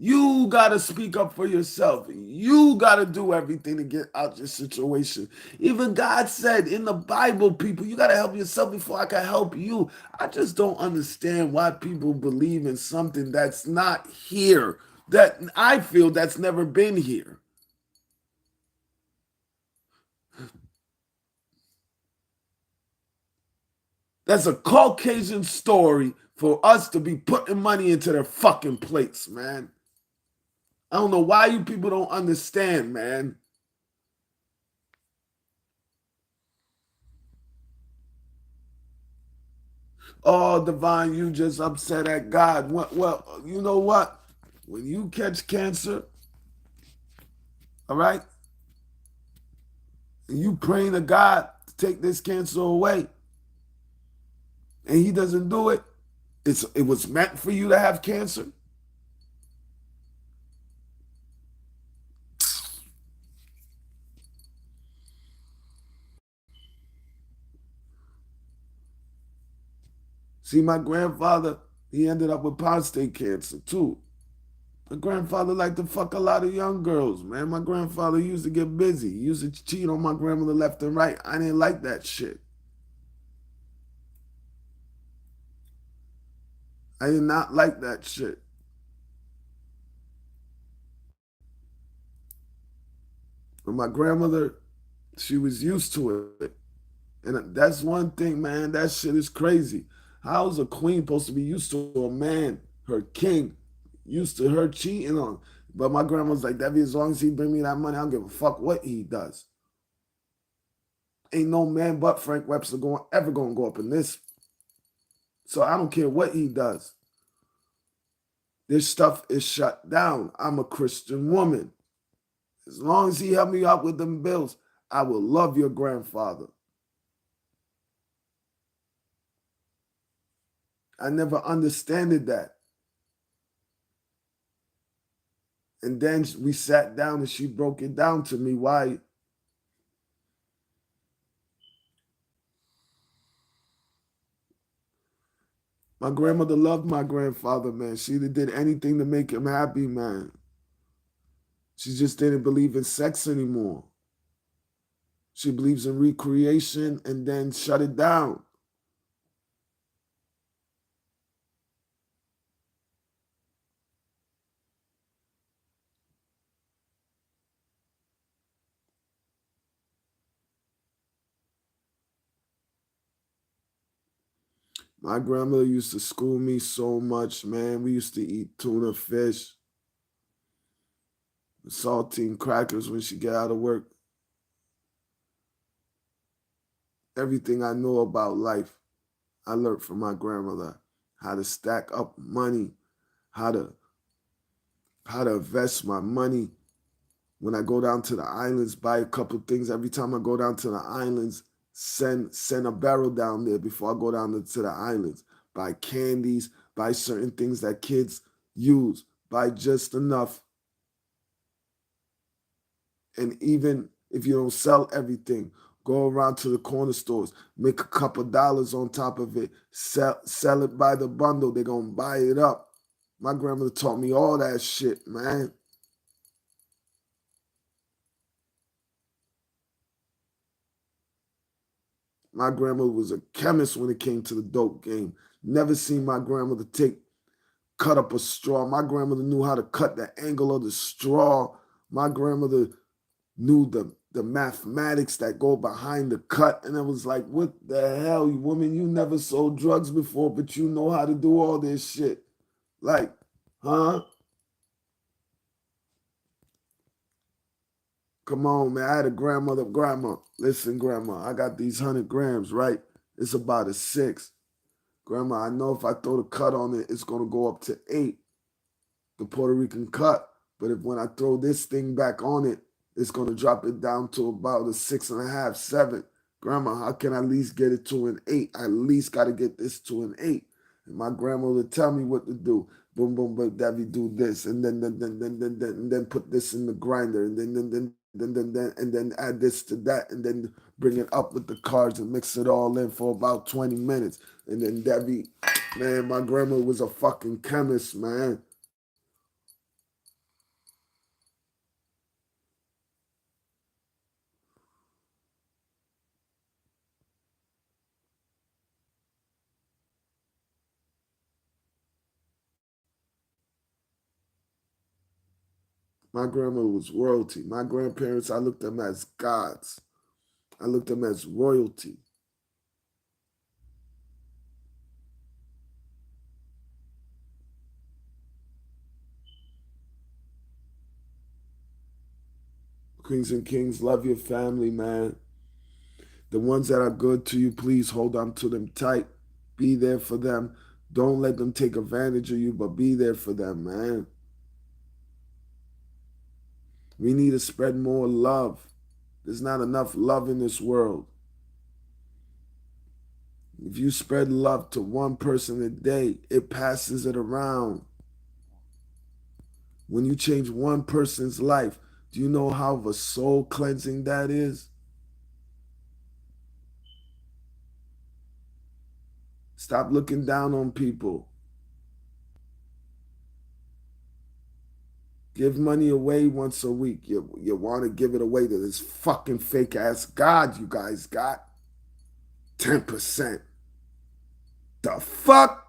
You got to speak up for yourself. You got to do everything to get out your situation. Even God said in the Bible, people, you got to help yourself before I can help you. I just don't understand why people believe in something that's not here, that I feel that's never been here. That's a Caucasian story for us to be putting money into their fucking plates, man. I don't know why you people don't understand, man. Oh, Divine, you just upset at God. Well, you know what? When you catch cancer, all right, and you praying to God to take this cancer away, and he doesn't do it, it was meant for you to have cancer. See, my grandfather, he ended up with prostate cancer too. My grandfather liked to fuck a lot of young girls, man. My grandfather used to get busy. He used to cheat on my grandmother left and right. I didn't like that shit. I did not like that shit. But my grandmother, she was used to it. And that's one thing, man. That shit is crazy. How is a queen supposed to be used to a man, her king, used to her cheating on? But my grandma's like, Debbie, as long as he bring me that money, I don't give a fuck what he does. Ain't no man but Frank Webster ever gonna go up in this. So I don't care what he does. This stuff is shut down. I'm a Christian woman. As long as he help me out with them bills, I will love your grandfather. I never understood that. And then we sat down and she broke it down to me why. My grandmother loved my grandfather, man. She did anything to make him happy, man. She just didn't believe in sex anymore. She believes in recreation and then shut it down. My grandmother used to school me so much, man. We used to eat tuna fish, saltine crackers when she get out of work. Everything I know about life, I learned from my grandmother. How to stack up money, how to invest my money. When I go down to the islands, buy a couple things. Every time I go down to the islands, send a barrel down there before I go down to the islands. Buy candies, buy certain things that kids use, buy just enough. And even if you don't sell everything, go around to the corner stores, make a couple dollars on top of it, sell it by the bundle. They're gonna buy it up. My grandmother taught me all that shit, man. My grandmother was a chemist when it came to the dope game. Never seen my grandmother cut up a straw. My grandmother knew how to cut the angle of the straw. My grandmother knew the mathematics that go behind the cut. And I was like, what the hell, you woman? You never sold drugs before, but you know how to do all this shit. Like, huh? Come on, man. I had a grandma. Listen, grandma, I got these 100 grams, right? It's about a 6. Grandma, I know if I throw the cut on it, it's gonna go up to 8, the Puerto Rican cut. But if when I throw this thing back on it, it's gonna drop it down to about a 6.5, 7. Grandma, how can I at least get it to an 8? I at least gotta get this to an 8. And my grandma would tell me what to do. Boom, boom, but Davy, do this, and then put this in the grinder, and then add this to that, and then bring it up with the cards and mix it all in for about 20 minutes. And then Debbie, man, my grandma was a fucking chemist, man. My grandma was royalty. My grandparents, I looked at them as gods. I looked at them as royalty. Queens and kings, love your family, man. The ones that are good to you, please hold on to them tight. Be there for them. Don't let them take advantage of you, but be there for them, man. We need to spread more love. There's not enough love in this world. If you spread love to one person a day, it passes it around. When you change one person's life, do you know how of a soul cleansing that is? Stop looking down on people. Give money away once a week. You want to give it away to this fucking fake ass God you guys got? 10%. The fuck?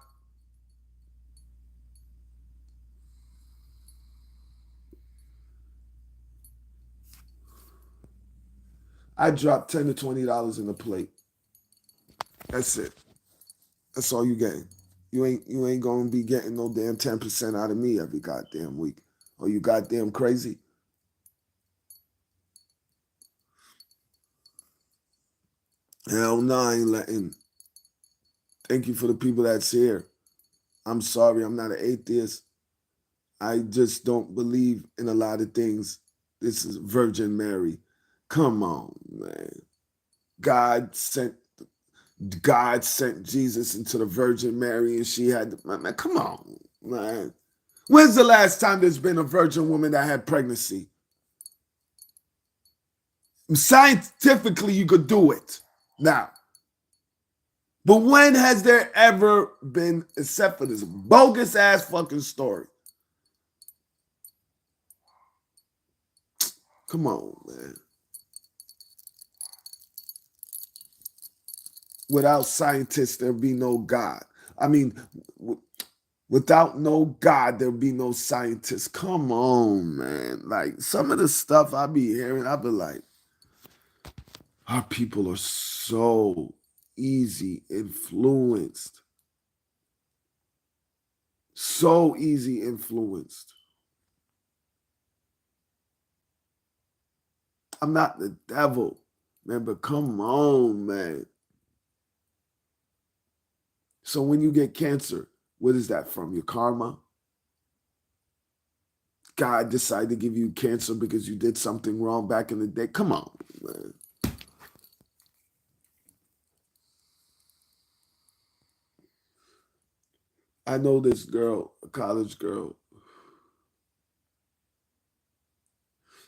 I dropped $10 to $20 in the plate. That's it. That's all you getting. You ain't gonna be getting no damn 10% out of me every goddamn week. Are you goddamn crazy? Hell no, I ain't letting. Thank you for the people that's here. I'm sorry, I'm not an atheist. I just don't believe in a lot of things. This is Virgin Mary. Come on, man. God sent God sent Jesus into the Virgin Mary, and she had man. Come on, man. When's the last time there's been a virgin woman that had pregnancy? Scientifically, you could do it now. But when has there ever been, except for this bogus ass fucking story? Come on, man. Without scientists, there'd be no God. I mean, without no God, there'd be no scientists. Come on, man. Like some of the stuff I be hearing, I be like, our people are so easy influenced. So easy influenced. I'm not the devil, man, but come on, man. So when you get cancer, what is that from? Your karma? God decided to give you cancer because you did something wrong back in the day? Come on, man. I know this girl, a college girl,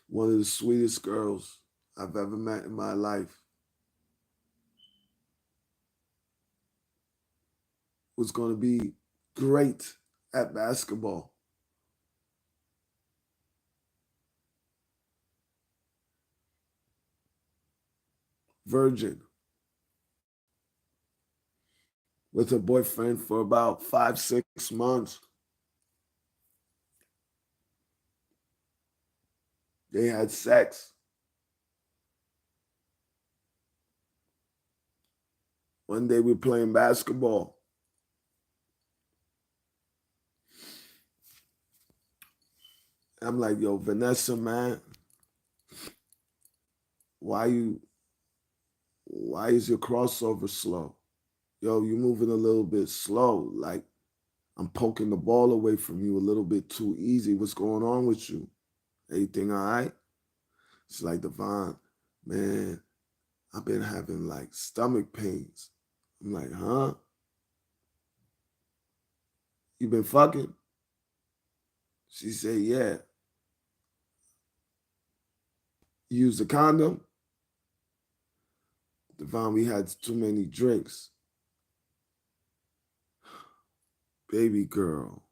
one of the sweetest girls I've ever met in my life, was going to be great at basketball. Virgin, with her boyfriend for about 5, 6 months. They had sex. One day we were playing basketball. I'm like, yo, Vanessa, man, why is your crossover slow? Yo, you moving a little bit slow. Like I'm poking the ball away from you a little bit too easy. What's going on with you? Everything all right? It's like, Devon, man, I've been having like stomach pains. I'm like, huh? You been fucking? She said, yeah. You used a condom? Devon, we had too many drinks. Baby girl.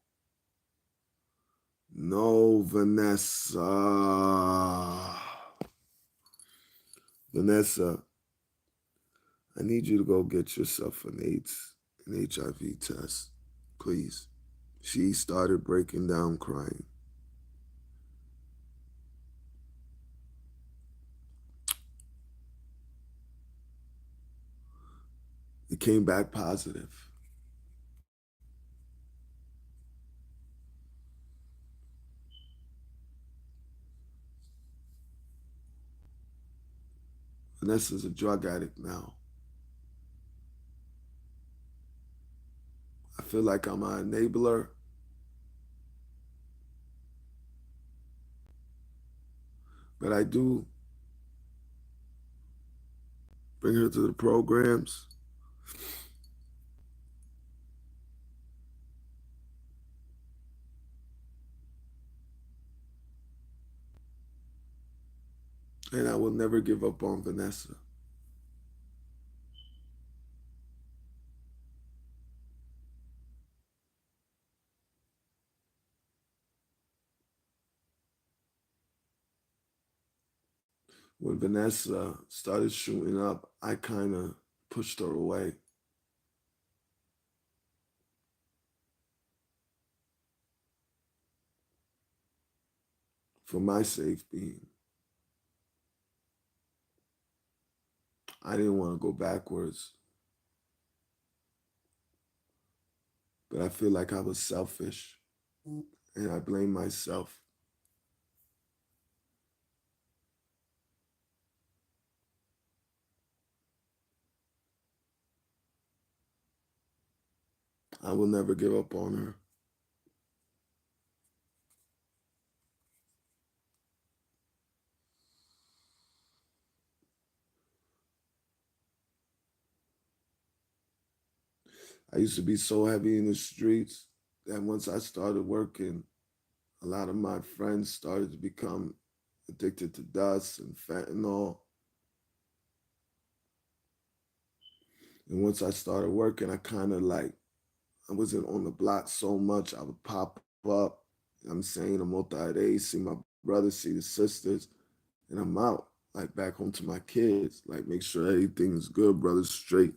No, Vanessa. Vanessa, I need you to go get yourself an AIDS, an HIV test, please. She started breaking down crying. It came back positive. Vanessa's a drug addict now. I feel like I'm an enabler, but I do bring her to the programs. And I will never give up on Vanessa. When Vanessa started shooting up, I kind of pushed her away for my safety. I didn't want to go backwards, but I feel like I was selfish and I blame myself. I will never give up on her. I used to be so heavy in the streets that once I started working, a lot of my friends started to become addicted to dust and fentanyl. And once I started working, I kind of like, I wasn't on the block so much. I would pop up. I'm saying I'm multi-day, see my brothers, see the sisters, and I'm out, like back home to my kids, like make sure everything's good, brothers straight,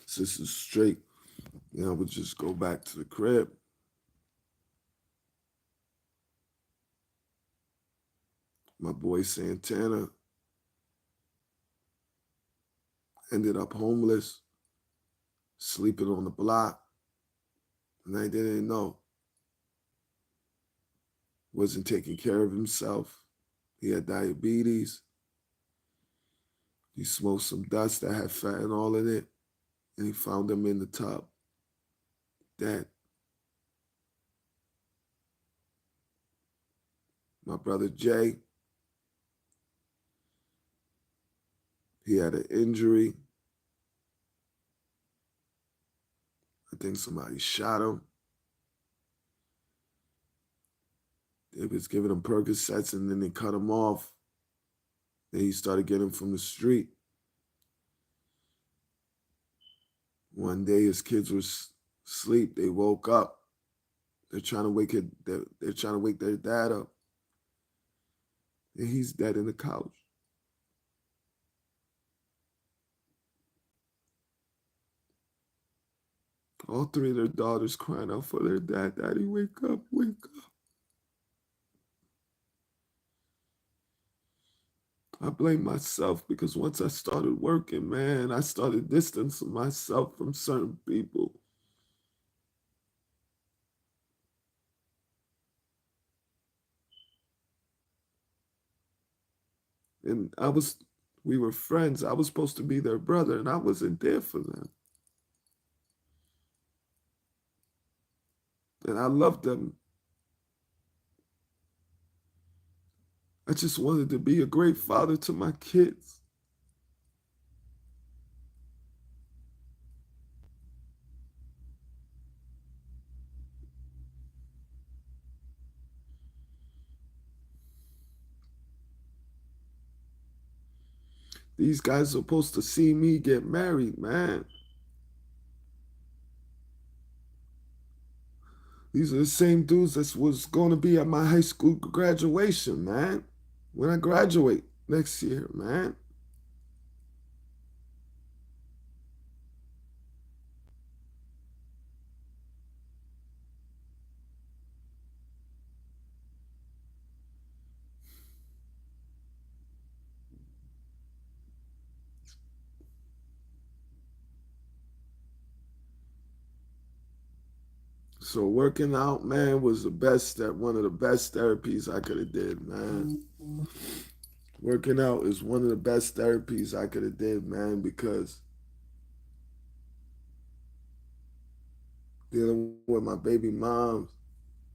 sisters straight. I would just go back to the crib. My boy Santana ended up homeless, sleeping on the block, and I didn't know. Wasn't taking care of himself. He had diabetes. He smoked some dust that had fentanyl in it, and he found him in the tub, dead. My brother Jay, he had an injury. I think somebody shot him. They was giving him Percocets and then they cut him off. Then he started getting from the street. One day his kids were asleep. They woke up. They're trying to wake it. They're trying to wake their dad up, and he's dead in the couch. All three of their daughters crying out for their dad. Daddy, wake up, wake up. I blame myself because once I started working, man, I started distancing myself from certain people. And we were friends. I was supposed to be their brother, and I wasn't there for them. And I loved them. I just wanted to be a great father to my kids. These guys are supposed to see me get married, man. These are the same dudes that was going to be at my high school graduation, man. When I graduate next year, man. So working out, man, was the best that one of the best therapies I could have did, man. Working out is one of the best therapies I could have did, man, because dealing with my baby mom,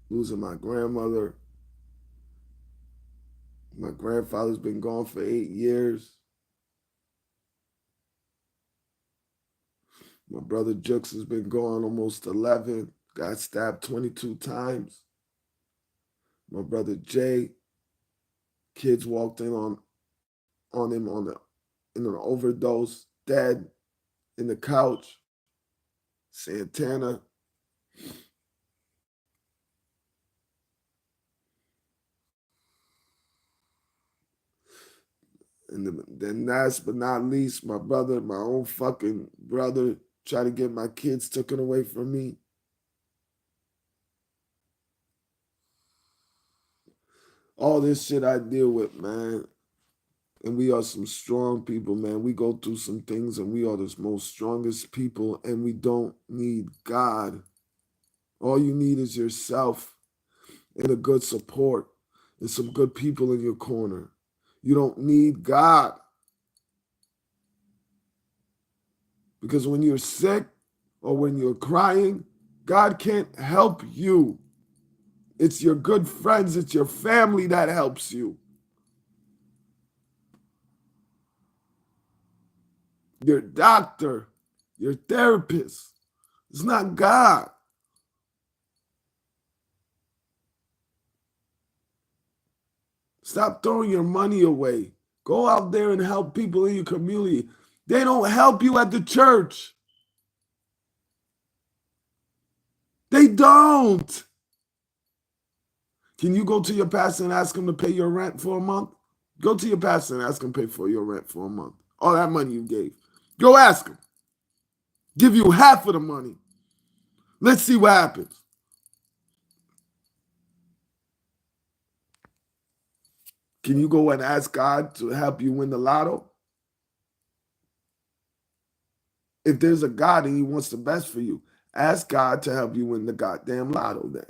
losing my grandmother, my grandfather's been gone for 8 years. My brother Jux has been gone almost 11, got stabbed 22 times. My brother Jay, kids walked in on on him in an overdose, dead in the couch. Santana. And then last but not least, my brother, my own fucking brother, try to get my kids taken away from me. All this shit I deal with, man. And we are some strong people, man. We go through some things and we are the most strongest people and we don't need God. All you need is yourself and a good support and some good people in your corner. You don't need God. Because when you're sick or when you're crying, God can't help you. It's your good friends, it's your family that helps you. Your doctor, your therapist. It's not God. Stop throwing your money away. Go out there and help people in your community. They don't help you at the church. They don't. Can you go to your pastor and ask him to pay your rent for a month? Go to your pastor and ask him to pay for your rent for a month. All that money you gave. Go ask him. Give you half of the money. Let's see what happens. Can you go and ask God to help you win the lotto? If there's a God and he wants the best for you, ask God to help you win the goddamn lotto then.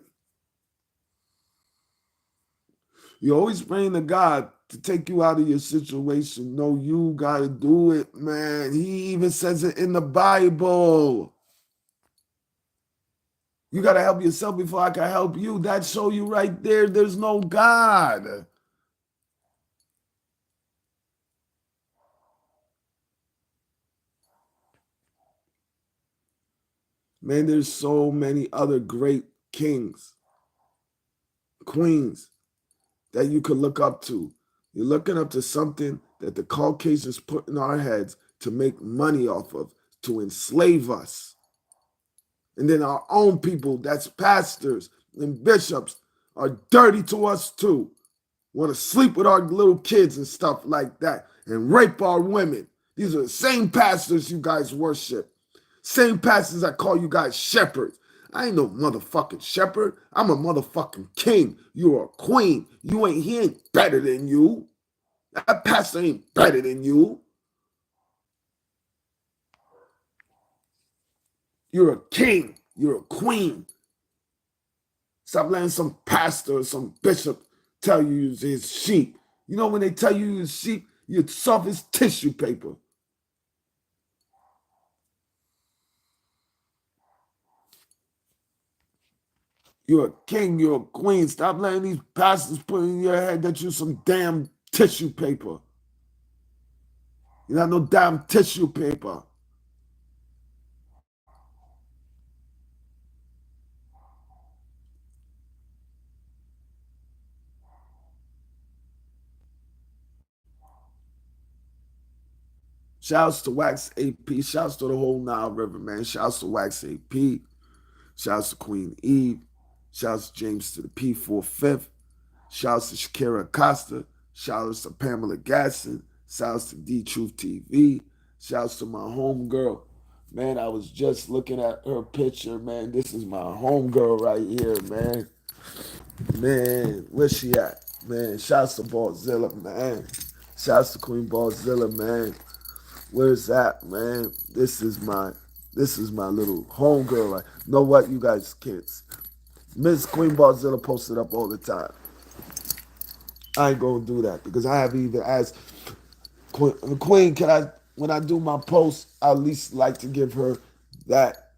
You're always praying to God to take you out of your situation. No, you got to do it, man. He even says it in the Bible. You got to help yourself before I can help you. That show you right there, there's no God. Man, there's so many other great kings, queens that you could look up to. You're looking up to something that the Caucasians put in our heads to make money off of, to enslave us. And then our own people, that's pastors and bishops, are dirty to us too. Want to sleep with our little kids and stuff like that and rape our women. These are the same pastors you guys worship. Same pastors that call you guys shepherds. I ain't no motherfucking shepherd. I'm a motherfucking king. You're a queen. He ain't better than you. That pastor ain't better than you. You're a king. You're a queen. Stop letting some pastor or some bishop tell you his sheep. You know when they tell you his sheep, you're soft as tissue paper. You're a king, you're a queen. Stop letting these pastors put in your head that you're some damn tissue paper. You're not no damn tissue paper. Shouts to Wax AP. Shouts to the whole Nile River, man. Shouts to Wax AP. Shouts to Queen Eve. Shouts to James to the P45th. Shouts to Shakira Acosta. Shouts to Pamela Gasson. Shouts to D Truth TV. Shouts to my homegirl. Man, I was just looking at her picture, man. This is my homegirl right here, man. Man, where's she at? Man, shouts to Ballzilla, man. Shouts to Queen Ballzilla, man. Where's that, man? This is my little homegirl. Right? Know what, you guys kids? Miss Queen Ballzilla posted up all the time. I ain't gonna do that because I haven't even asked Queen, can I, when I do my post, I at least like to give her that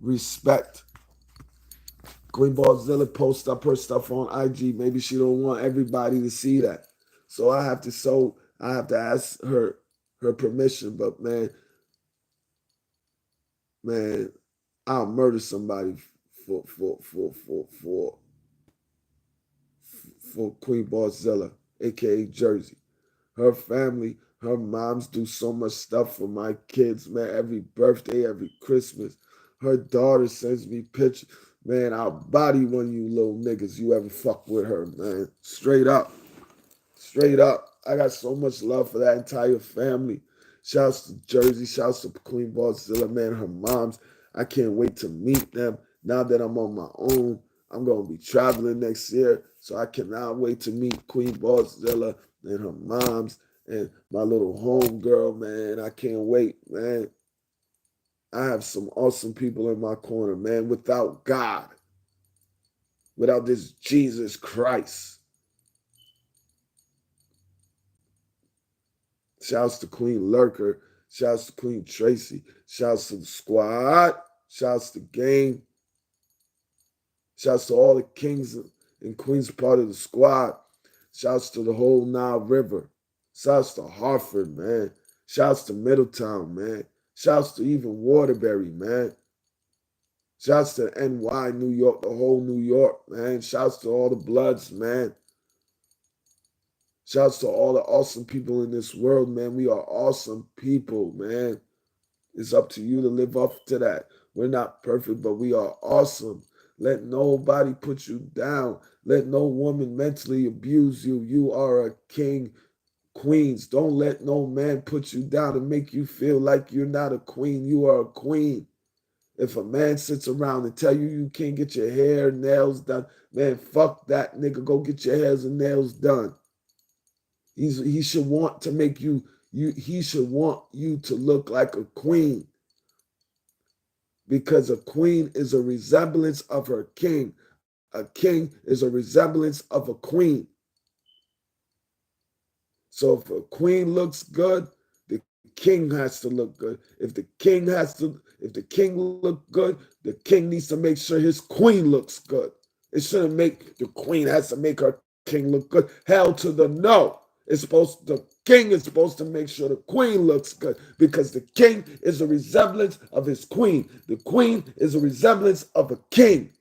respect. Queen Ballzilla posts up her stuff on IG. Maybe she don't want everybody to see that. So I have to ask her permission. But man, I'll murder somebody for for for for for for Queen Ballzilla, aka Jersey. her family, her moms do so much stuff for my kids, man. Every birthday, every Christmas. Her daughter sends me pictures. Man, I'll body one of you little niggas you ever fuck with her, man. Straight up. Straight up. I got so much love for that entire family. Shouts to Jersey. Shouts to Queen Ballzilla, man. Her moms. I can't wait to meet them. Now that I'm on my own, I'm going to be traveling next year. So I cannot wait to meet Queen Ballzilla and her moms and my little home girl, man. I can't wait, man. I have some awesome people in my corner, man. Without God, without this Jesus Christ. Shouts to Queen Lurker. Shouts to Queen Tracy. Shouts to the squad. Shouts to Game. Shouts to all the kings and queens part of the squad. Shouts to the whole Nile River. Shouts to Hartford, man. Shouts to Middletown, man. Shouts to even Waterbury, man. Shouts to NY, New York, the whole New York, man. Shouts to all the Bloods, man. Shouts to all the awesome people in this world, man. We are awesome people, man. It's up to you to live up to that. We're not perfect, but we are awesome. Let nobody put you down. Let no woman mentally abuse you. You are a king, queens. Don't let no man put you down and make you feel like you're not a queen. You are a queen. If a man sits around and tell you you can't get your hair, nails done, man, fuck that nigga. Go get your hairs and nails done. He should want to make he should want you to look like a queen. Because a queen is a resemblance of her king. A king is a resemblance of a queen. So if a queen looks good, the king has to look good. If the king look good, the king needs to make sure his queen looks good. It shouldn't make the queen has to make her king look good. Hell to the no. The king is supposed to make sure the queen looks good because the king is a resemblance of his queen. The queen is a resemblance of a king.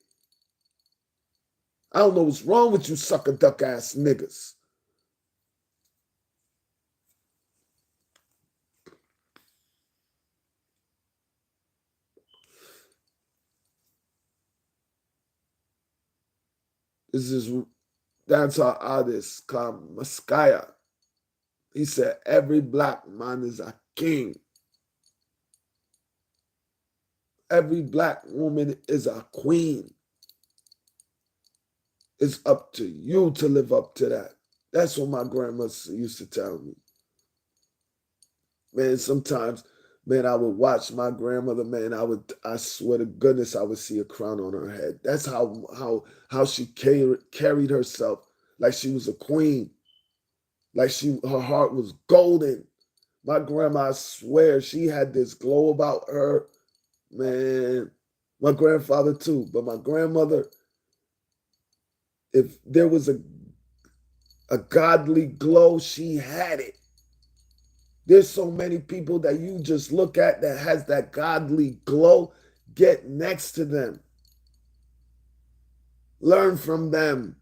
I don't know what's wrong with you sucker duck ass niggas. This is dancehall artist called Maskaya. He said, every black man is a king. Every black woman is a queen. It's up to you to live up to that. That's what my grandma used to tell me. Man, sometimes, man, I would watch my grandmother, man, I swear to goodness, I would see a crown on her head. That's how she carried herself, like she was a queen. Like her heart was golden. My grandma, I swear, she had this glow about her. Man, my grandfather too, but my grandmother, if there was a godly glow, she had it. There's so many people that you just look at that has that godly glow. Get next to them. Learn from them.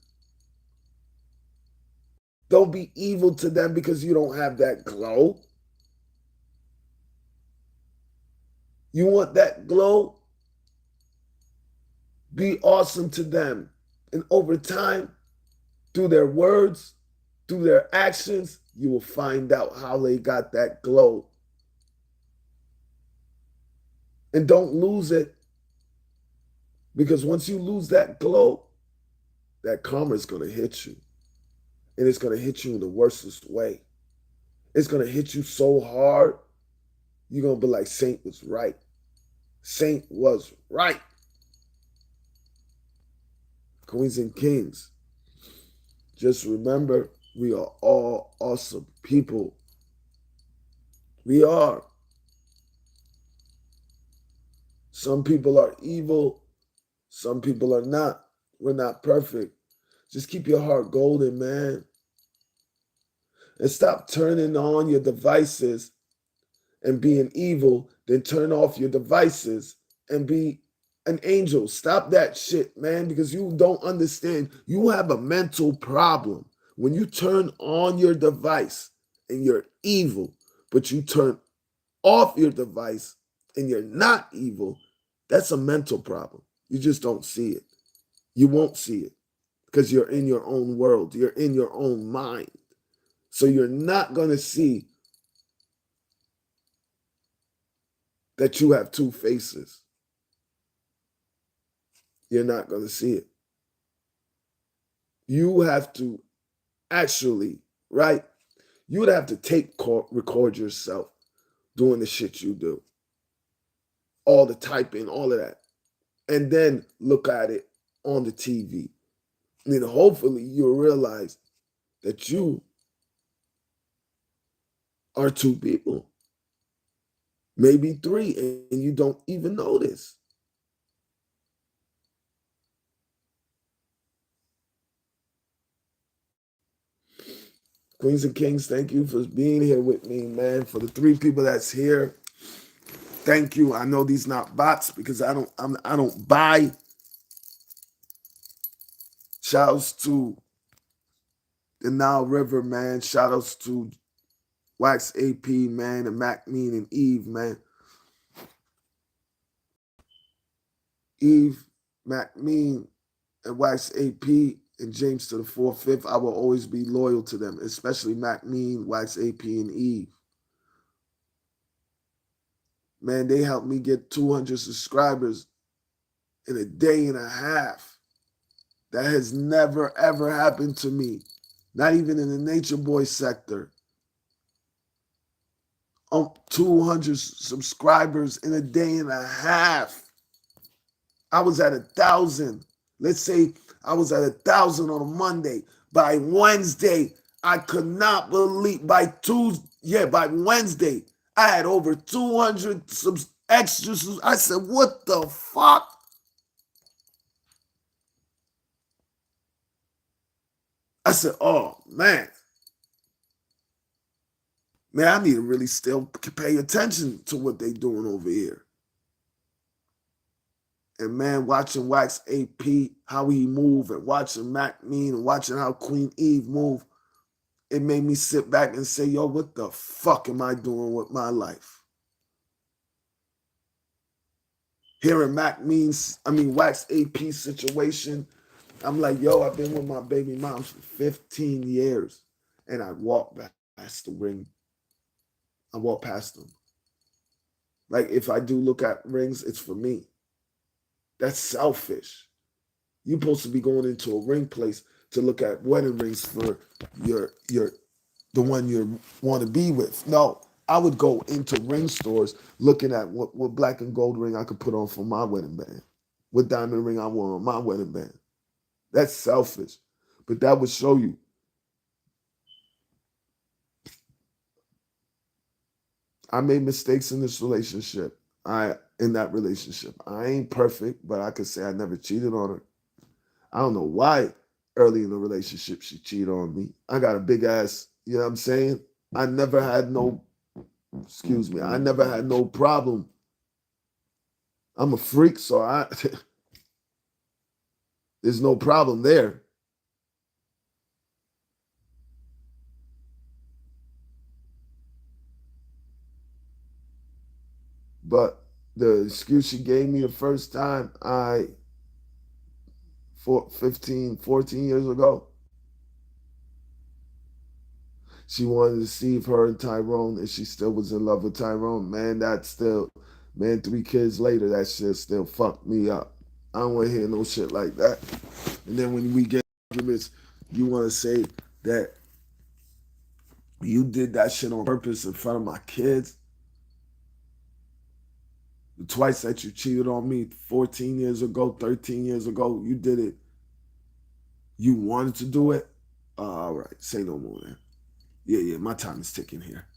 Don't be evil to them because you don't have that glow. You want that glow? Be awesome to them. And over time, through their words, through their actions, you will find out how they got that glow. And don't lose it. Because once you lose that glow, that karma is going to hit you. And it's going to hit you in the worstest way. It's going to hit you so hard, you're going to be like, Saint was right. Saint was right. Queens and kings, just remember, we are all awesome people. We are. Some people are evil. Some people are not. We're not perfect. Just keep your heart golden, man. And stop turning on your devices and being evil, then turn off your devices and be an angel. Stop that shit, man, because you don't understand. You have a mental problem. When you turn on your device and you're evil, but you turn off your device and you're not evil, that's a mental problem. You just don't see it. You won't see it because you're in your own world. You're in your own mind. So you're not going to see that you have two faces. You're not going to see it. You have to actually, right? You would have to record yourself doing the shit you do. All the typing, all of that. And then look at it on the TV. And then hopefully you'll realize that you are two people. Maybe three, and you don't even notice. Queens and Kings, thank you for being here with me, man. For the three people that's here, thank you. I know these not bots because I don't buy. Shouts to the Nile River, man. Shoutouts to Wax AP, man, and Mac Mean and Eve, man. Eve, Mac Mean, and Wax AP, and James to the 4/5. I will always be loyal to them, especially Mac Mean, Wax AP, and Eve. Man, they helped me get 200 subscribers in a day and a half. That has never, ever happened to me. Not even in the Nature Boy sector. 200 subscribers in a day and a half. I was at 1,000. Let's say I was at 1,000 on a Monday. By Wednesday, I could not believe. By Wednesday, I had over 200 extras. I said, what the fuck? I said, oh, man. Man, I need to really still pay attention to what they doing over here. And man, watching Wax AP, how he move, and watching Mac Mean, and watching how Queen Eve move, it made me sit back and say, yo, what the fuck am I doing with my life? Hearing Wax AP situation, I'm like, yo, I've been with my baby moms for 15 years. And I walk past the ring. I walk past them. Like, if I do look at rings, it's for me. That's selfish. You're supposed to be going into a ring place to look at wedding rings for the one you want to be with. No, I would go into ring stores looking at what black and gold ring I could put on for my wedding band, what diamond ring I want on my wedding band. That's selfish. But that would show you. I made mistakes in this relationship. I ain't perfect, but I could say I never cheated on her. I don't know why early in the relationship she cheated on me. I got a big ass, you know what I'm saying? I never had no problem. I'm a freak, so there's no problem there. But the excuse she gave me the first time, 14 years ago, she wanted to see if her and Tyrone, and she still was in love with Tyrone. Man, 3 kids later, that shit still fucked me up. I don't want to hear no shit like that. And then when we get arguments, you want to say that you did that shit on purpose in front of my kids. The twice that you cheated on me 14 years ago, 13 years ago, you did it. You wanted to do it? All right, say no more, man. Yeah, my time is ticking here.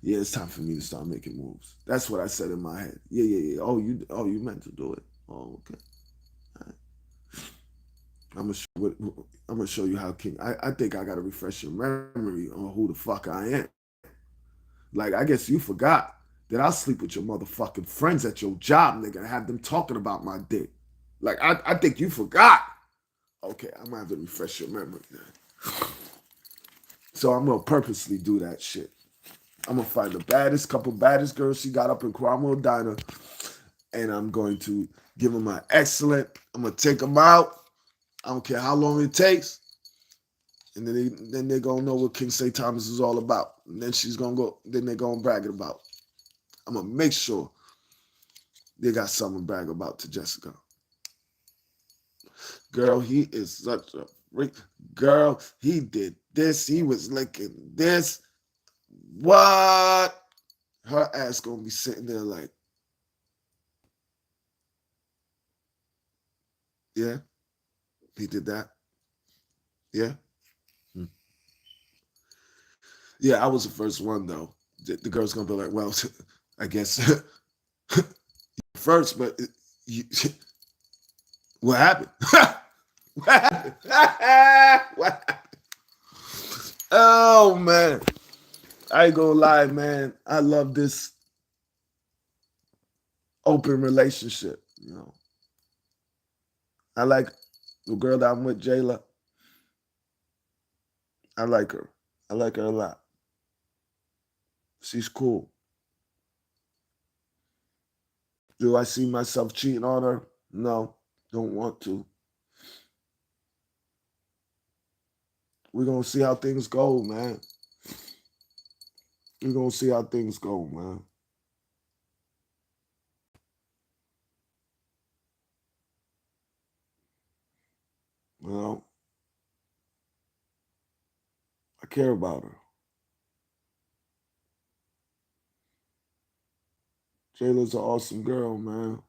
Yeah, it's time for me to start making moves. That's what I said in my head. Yeah. Oh, you meant to do it. Oh, okay. All right. I'm gonna show you how King. I think I gotta refresh your memory on who the fuck I am. Like, I guess you forgot that I'll sleep with your motherfucking friends at your job, nigga, and have them talking about my dick. Like, I think you forgot. Okay, I'm gonna have to refresh your memory, man. So I'm gonna purposely do that shit. I'm gonna find the couple baddest girls she got up in Cromwell Diner, and I'm going to give them an excellent. I'm gonna take them out. I don't care how long it takes, and then they're gonna know what King St. Thomas is all about. And then she's gonna go. Then they're gonna brag it about. I'm gonna make sure they got something to brag about to Jessica. Girl, he is such a freak. Girl, he did this. He was licking this. What? Her ass gonna be sitting there like, yeah, he did that. Yeah. Hmm. Yeah, I was the first one though. The girl's gonna be like, well, I guess first, but you, what happened? What happened? What happened? Oh man, I ain't gonna lie, man. I love this open relationship. I like the girl that I'm with, Jayla. I like her. I like her a lot. She's cool. Do I see myself cheating on her? No, don't want to. We're gonna see how things go, man. We're gonna see how things go, man. You know, I care about her. Jayla's an awesome girl, man.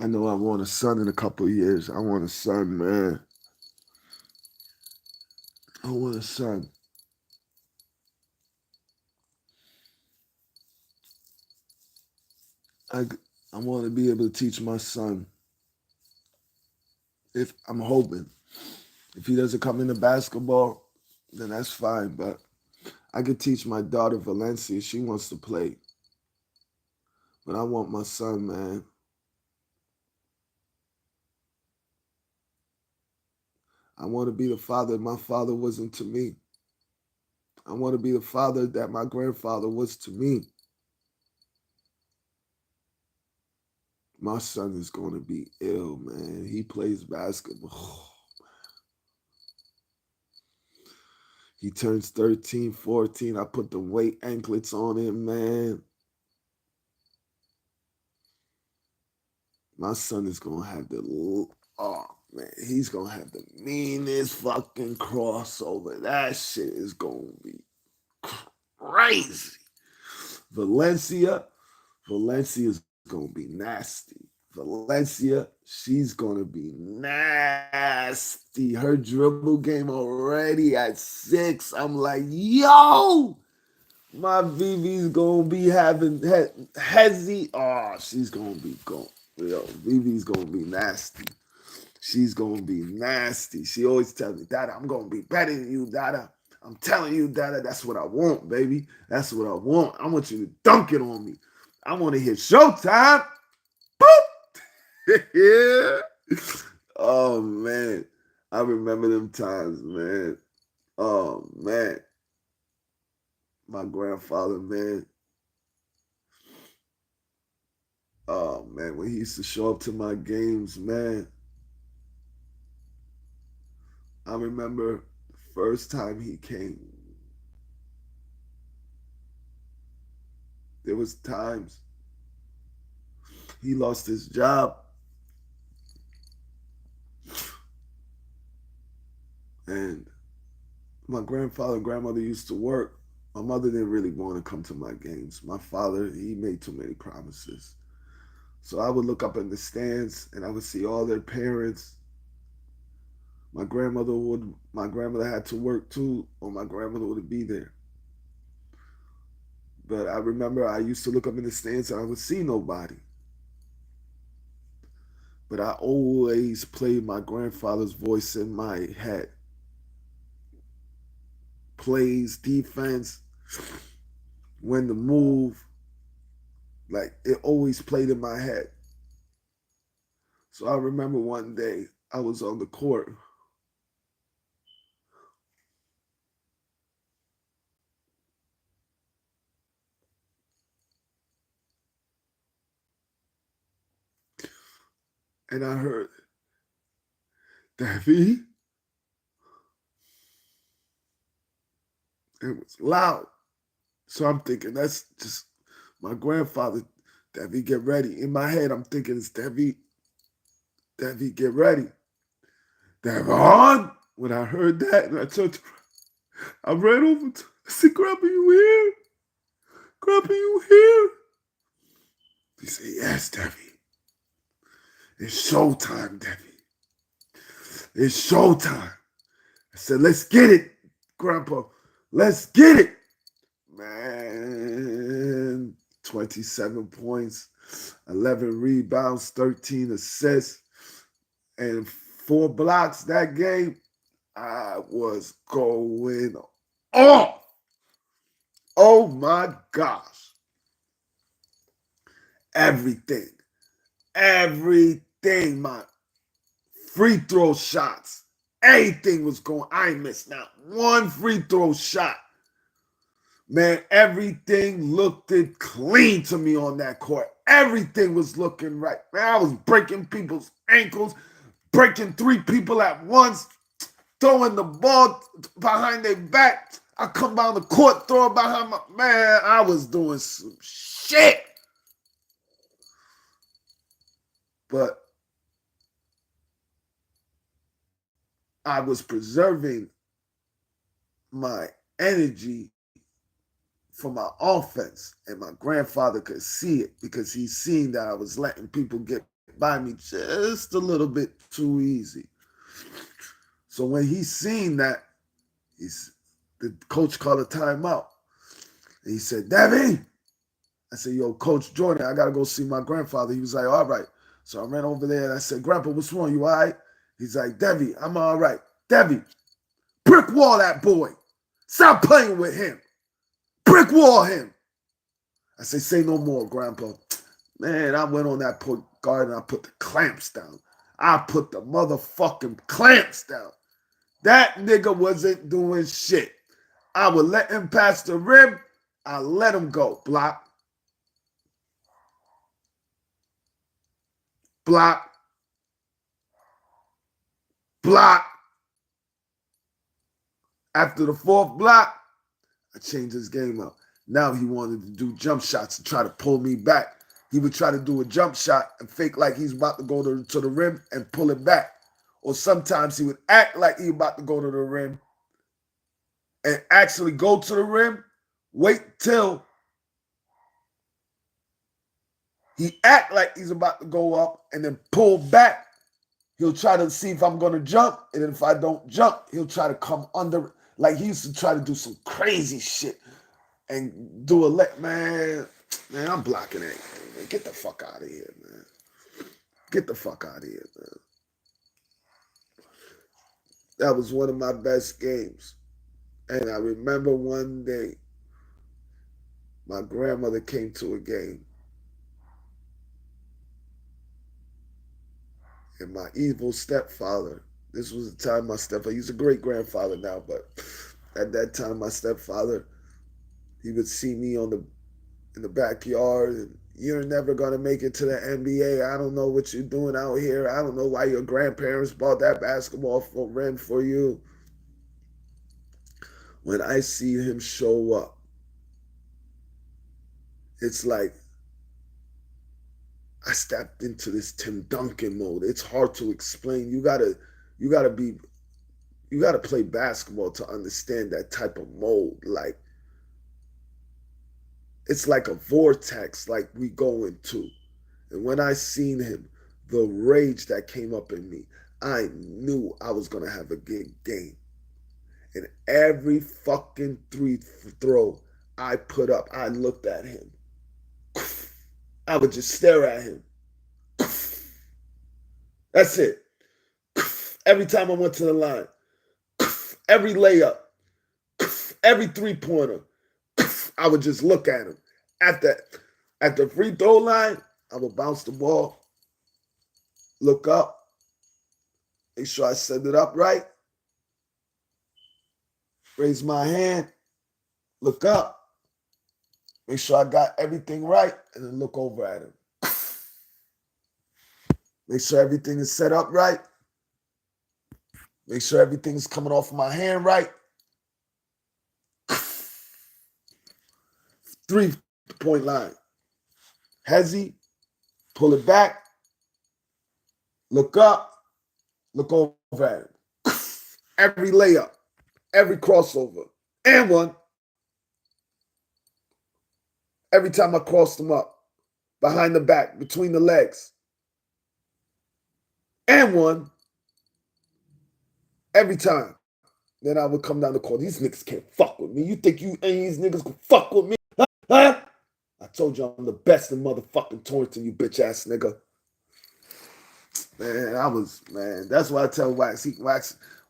I know I want a son in a couple of years. I want a son, man. I want a son. I, I want to be able to teach my son. If I'm hoping, if he doesn't come into basketball, then that's fine. But I could teach my daughter Valencia. She wants to play, but I want my son, man. I want to be the father my father wasn't to me. I want to be the father that my grandfather was to me. My son is going to be ill, man. He plays basketball. He turns 13, 14. I put the weight anklets on him, man. My son is going to have oh, man. He's going to have the meanest fucking crossover. That shit is going to be crazy. Valencia, Valencia's gonna be nasty. Valencia, she's gonna be nasty. Her dribble game already at 6. I'm like, yo, my Vivi's gonna be having Hezzy. Oh, she's gonna be going. Yo, Vivi's gonna be nasty. She's gonna be nasty. She always tells me, Dada, I'm gonna be better than you, Dada. I'm telling you, Dada, that's what I want, baby. That's what I want. I want you to dunk it on me. I want to hit Showtime. Boop. Yeah. Oh man. I remember them times, man. Oh man. My grandfather, man. Oh man, when he used to show up to my games, man. I remember the first time he came. There was times he lost his job, and my grandfather and grandmother used to work. My mother didn't really want to come to my games. My father, he made too many promises. So I would look up in the stands and I would see all their parents. My grandmother had to work too, or my grandmother would be there. But I remember I used to look up in the stands and I would see nobody. But I always played my grandfather's voice in my head. Plays, defense, when to move, Like, it always played in my head. So I remember one day I was on the court. And I heard, Davy. It was loud. So I'm thinking, that's just my grandfather. Davy, get ready. In my head, I'm thinking, it's Davy. Davy, get ready. Davon! When I heard that, and I turned, I ran over to, I said, Grandpa, you here? Grandpa, you here? He said, yes, Davy. It's showtime, Davy. It's showtime. I said, let's get it, Grandpa. Let's get it. Man, 27 points, 11 rebounds, 13 assists, and 4 blocks that game. I was going off. Oh my gosh. Everything. My free throw shots. Everything was going. I ain't missed not one free throw shot. Man, everything looked clean to me on that court. Everything was looking right. Man, I was breaking people's ankles, breaking 3 people at once, throwing the ball behind their back. I come down the court, throw it behind my... Man, I was doing some shit. But I was preserving my energy for my offense, and my grandfather could see it because he seen that I was letting people get by me just a little bit too easy. So when he seen that, the coach called a timeout. And he said, Davy. I said, yo, Coach Jordan, I got to go see my grandfather. He was like, all right. So I ran over there and I said, Grandpa, what's wrong? You all right? He's like, Davy, I'm all right. Davy, brick wall that boy. Stop playing with him. Brick wall him. I say, say no more, Grandpa. Man, I went on that point guard and I put the clamps down. I put the motherfucking clamps down. That nigga wasn't doing shit. I would let him pass the rim. I let him go. Block. Block. Block. After the 4th block, I changed his game up. Now he wanted to do jump shots and try to pull me back. He would try to do a jump shot and fake like he's about to go to the rim and pull it back. Or sometimes he would act like he's about to go to the rim and actually go to the rim, wait till he act like he's about to go up and then pull back. He'll try to see if I'm going to jump, and then if I don't jump, he'll try to come under. Like, he used to try to do some crazy shit and do a man, I'm blocking everything, man. Get the fuck out of here, man. Get the fuck out of here, man. That was one of my best games. And I remember one day, my grandmother came to a game. And my evil stepfather, this was the time my stepfather, he's a great grandfather now, but at that time, my stepfather, he would see me in the backyard, and you're never going to make it to the NBA. I don't know what you're doing out here. I don't know why your grandparents bought that basketball for rent for you. When I see him show up, it's like I stepped into this Tim Duncan mode. It's hard to explain. You gotta play basketball to understand that type of mode. Like, it's like a vortex like we go into. And when I seen him, the rage that came up in me, I knew I was going to have a good game. And every fucking throw I put up, I looked at him. I would just stare at him. That's it. Every time I went to the line, every layup, every 3-pointer, I would just look at him. At the free throw line, I will bounce the ball, look up, make sure I set it up right, raise my hand, look up, make sure I got everything right, and then look over at him. Make sure everything is set up right. Make sure everything's coming off my hand right. 3-point line. Hezzy, pull it back, look up, look over at him. Every layup, every crossover, and one. Every time I crossed them up, behind the back, between the legs, and one. Every time. Then I would come down the court. These niggas can't fuck with me. You think you any of these niggas can fuck with me? Huh? I told you I'm the best in motherfucking Torrington, you bitch ass nigga. Man, that's why I tell Wax.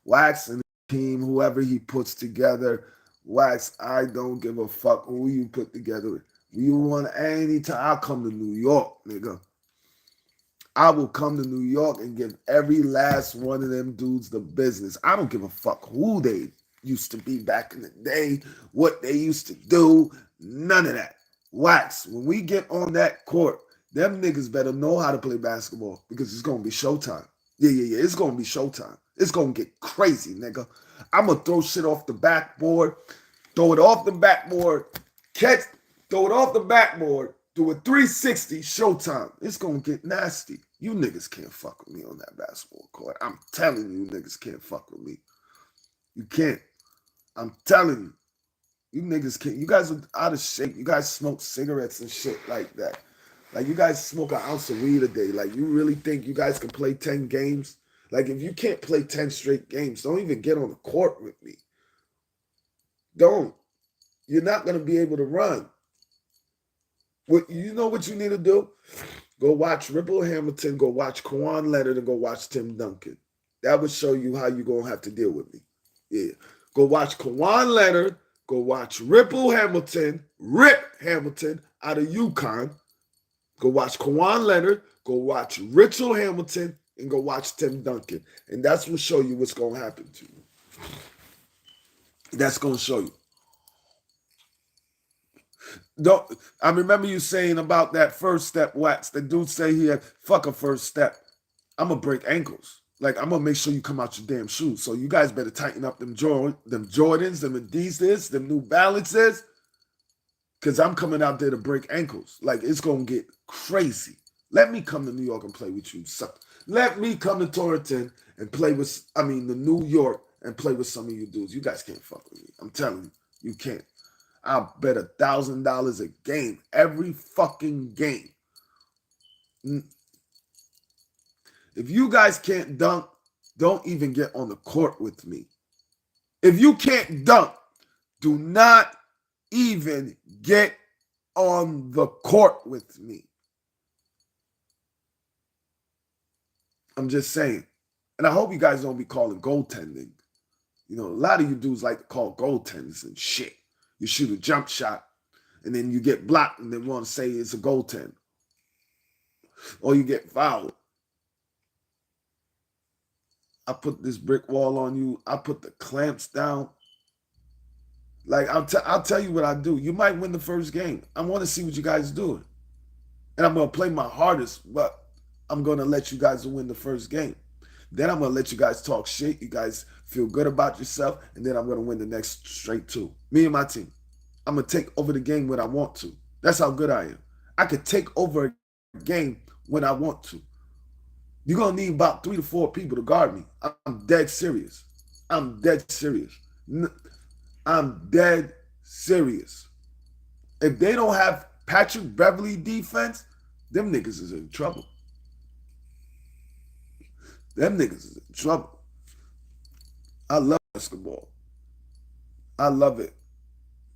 Wax and the team, whoever he puts together, Wax, I don't give a fuck who you put together. You want anytime, I'll come to New York, nigga. I will come to New York and give every last one of them dudes the business. I don't give a fuck who they used to be back in the day, what they used to do, none of that. Wax, when we get on that court, them niggas better know how to play basketball because it's going to be showtime. Yeah, it's going to be showtime. It's going to get crazy, nigga. I'm going to throw shit off the backboard, throw it off the backboard, throw it off the backboard, do a 360, showtime. It's going to get nasty. You niggas can't fuck with me on that basketball court. I'm telling you, niggas can't fuck with me. You can't. I'm telling you. You niggas can't. You guys are out of shape. You guys smoke cigarettes and shit like that. Like, you guys smoke an ounce of weed a day. Like, you really think you guys can play 10 games? Like, if you can't play 10 straight games, don't even get on the court with me. Don't. You're not going to be able to run. You know what you need to do? Go watch Ripple Hamilton, go watch Kawhi Leonard, and go watch Tim Duncan. That would show you how you're going to have to deal with me. Yeah. Go watch Kawhi Leonard, go watch Rip Hamilton out of UConn. Go watch Kawhi Leonard, go watch Richard Hamilton, and go watch Tim Duncan. And that's what show you what's going to happen to you. That's going to show you. I remember you saying about that first step, Wax. The dude say he had fuck a first step. I'm gonna break ankles. Like, I'm gonna make sure you come out your damn shoes. So you guys better tighten up them Jordans, them Adidas, them New Balances, because I'm coming out there to break ankles. Like, it's gonna get crazy. Let me come to New York and play with you. Let me come to Torrington and play with, the New York and play with some of you dudes. You guys can't fuck with me. I'm telling you, you can't. I'll bet $1,000 a game, every fucking game. If you guys can't dunk, don't even get on the court with me. If you can't dunk, do not even get on the court with me. I'm just saying. And I hope you guys don't be calling goaltending. You know, a lot of you dudes like to call goaltenders and shit. You shoot a jump shot, and then you get blocked, and then want to say it's a goaltend. Or you get fouled. I put this brick wall on you. I put the clamps down. Like, I'll tell you what I do. You might win the first game. I want to see what you guys are doing. And I'm going to play my hardest, but I'm going to let you guys win the first game. Then I'm going to let you guys talk shit. You guys feel good about yourself. And then I'm going to win the next straight two. Me and my team. I'm going to take over the game when I want to. That's how good I am. I could take over a game when I want to. You're going to need about 3 to 4 people to guard me. I'm dead serious. I'm dead serious. I'm dead serious. If they don't have Patrick Beverly defense, them niggas is in trouble. Them niggas is in trouble. I love basketball. I love it.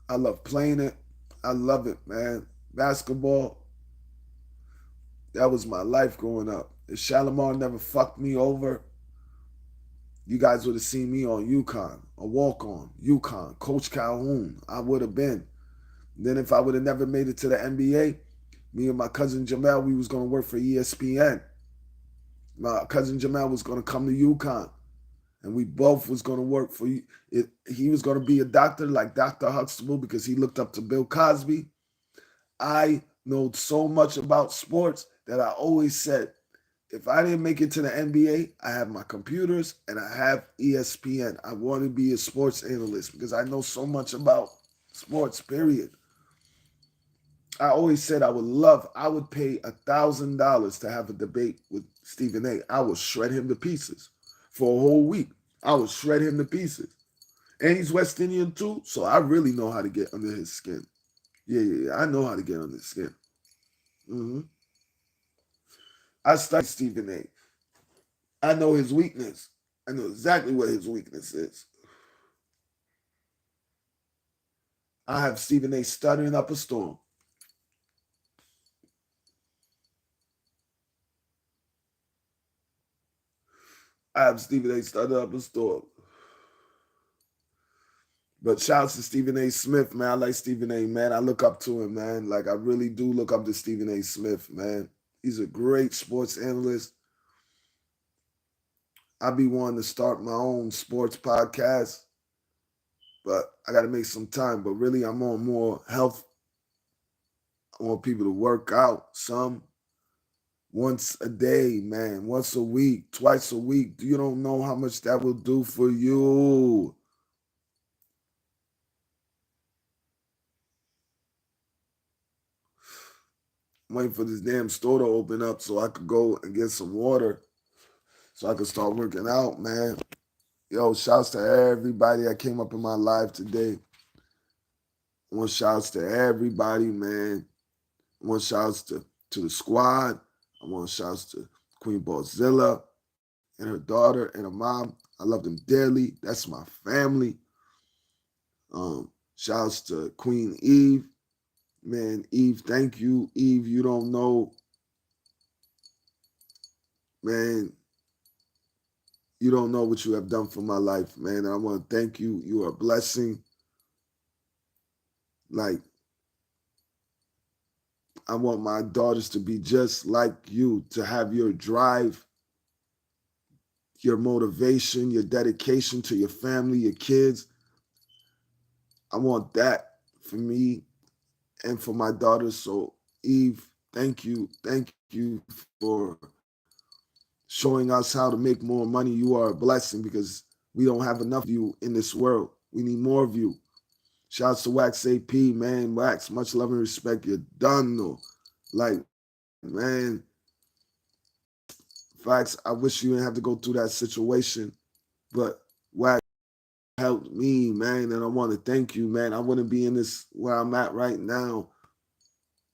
I love playing it. I love it, man. Basketball, that was my life growing up. If Shalimar never fucked me over, you guys would have seen me on UConn, a walk-on, UConn, Coach Calhoun. I would have been. Then if I would have never made it to the NBA, Me and my cousin Jamal, we was gonna work for ESPN. My cousin Jamal was gonna come to UConn, and we both was gonna work for it. He was gonna be a doctor like Dr. Huxtable because he looked up to Bill Cosby. I know so much about sports that I always said, if I didn't make it to the NBA, I have my computers and I have ESPN. I want to be a sports analyst because I know so much about sports, period. I always said I would pay $1,000 to have a debate with Stephen A. I would shred him to pieces for a whole week. I would shred him to pieces. And he's West Indian too, so I really know how to get under his skin. Yeah. I know how to get under his skin. hmm I studied Stephen A. I know his weakness. I know exactly what his weakness is. I have Stephen A. stuttering up a storm. I have Stephen A. stuttering up a storm. But shouts to Stephen A. Smith, man. I like Stephen A. Man. I look up to him, man. Like I really do look up to Stephen A. Smith, man. He's a great sports analyst. I be wanting to start my own sports podcast, but I got to make some time. But really, I'm on more health. I want people to work out some once a day, man. Once a week, twice a week. You don't know how much that will do for you. I'm waiting for this damn store to open up so I could go and get some water so I could start working out, man. Yo, shouts to everybody that came up in my life today. I want shouts to everybody, man. I want shouts to the squad. I want shouts to Queen Ballzilla and her daughter and her mom. I love them dearly. That's my family. Shouts to Queen Eve. Man, Eve, thank you. Eve, you don't know, man, you don't know what you have done for my life, man. And I want to thank you. You are a blessing. Like, I want my daughters to be just like you, to have your drive, your motivation, your dedication to your family, your kids. I want that for me and for my daughters. So, Eve, thank you. Thank you for showing us how to make more money. You are a blessing because we don't have enough of you in this world. We need more of you. Shouts to Wax AP, man. Wax, much love and respect. You're done, though. Like, man, Facts, I wish you didn't have to go through that situation, but Wax helped me, man, and I want to thank you, man. I wouldn't be in this where I'm at right now,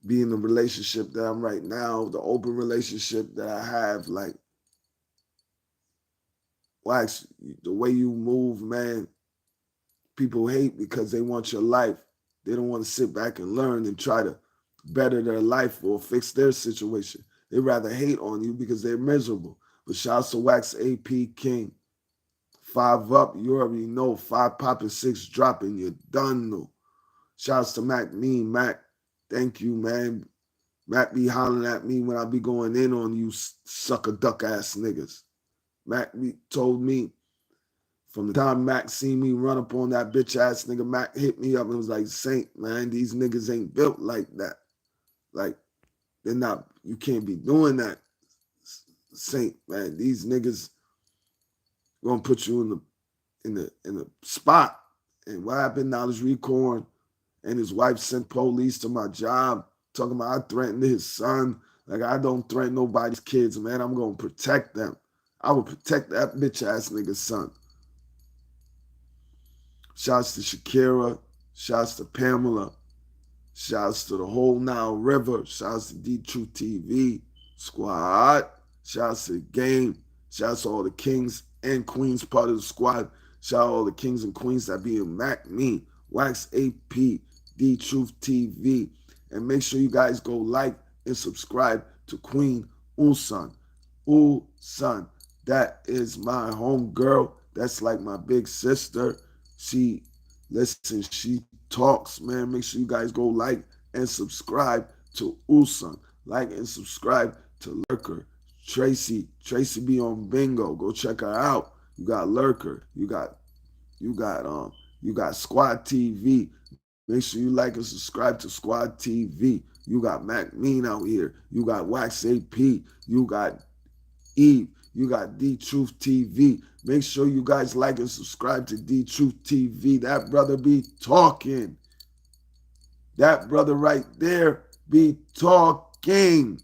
be in the relationship that I'm right now, the open relationship that I have. Like, Wax, the way you move, man, people hate because they want your life. They don't want to sit back and learn and try to better their life or fix their situation. They rather hate on you because they're miserable. But shouts to Wax AP King. 5 up, you already know. 5 popping, 6 dropping. You're done, though. Shouts to Mac Me. Mac, thank you, man. Mac be hollering at me when I be going in on you sucker duck ass niggas. Mac told me from the time Mac seen me run up on that bitch ass nigga, Mac hit me up and was like, Saint, man, these niggas ain't built like that. Like, they're not, you can't be doing that, Saint, man. These niggas gonna put you in the spot. And what happened? Knowledge Recorn and his wife sent police to my job, talking about I threatened his son. Like, I don't threaten nobody's kids, man. I'm gonna protect them. I will protect that bitch ass nigga's son. Shouts to Shakira. Shouts to Pamela. Shouts to the whole Nile River. Shouts to D-Truth TV squad. Shouts to the game. Shouts to all the kings and queens part of the squad. Shout out all the kings and queens that be in Mac Me, Wax AP, D-Truth TV. And make sure you guys go like and subscribe to Queen Ulsan. Ulsan. That is my home girl. That's like my big sister. She talks, man. Make sure you guys go like and subscribe to Usan. Like and subscribe to Lurker. Tracy be on Bingo. Go check her out. You got Lurker. You got Squad TV. Make sure you like and subscribe to Squad TV. You got Mac Mean out here. You got Wax AP. You got Eve. You got D Truth TV. Make sure you guys like and subscribe to D Truth TV. That brother be talking. That brother right there be talking.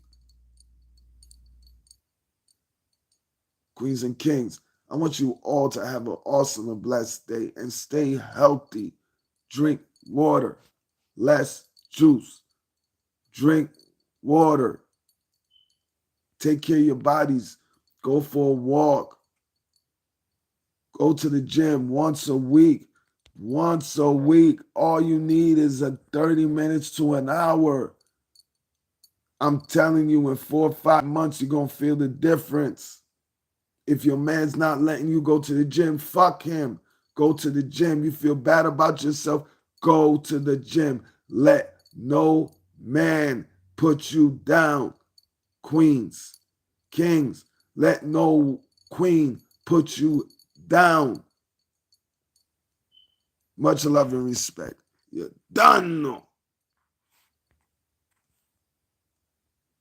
Queens and kings, I want you all to have an awesome and blessed day and stay healthy. Drink water, less juice. Drink water. Take care of your bodies. Go for a walk. Go to the gym once a week. Once a week. All you need is a 30 minutes to an hour. I'm telling you, in 4 or 5 months, you're going to feel the difference. If your man's not letting you go to the gym, fuck him. Go to the gym. You feel bad about yourself, go to the gym. Let no man put you down. Queens, kings, let no queen put you down. Much love and respect. You're done.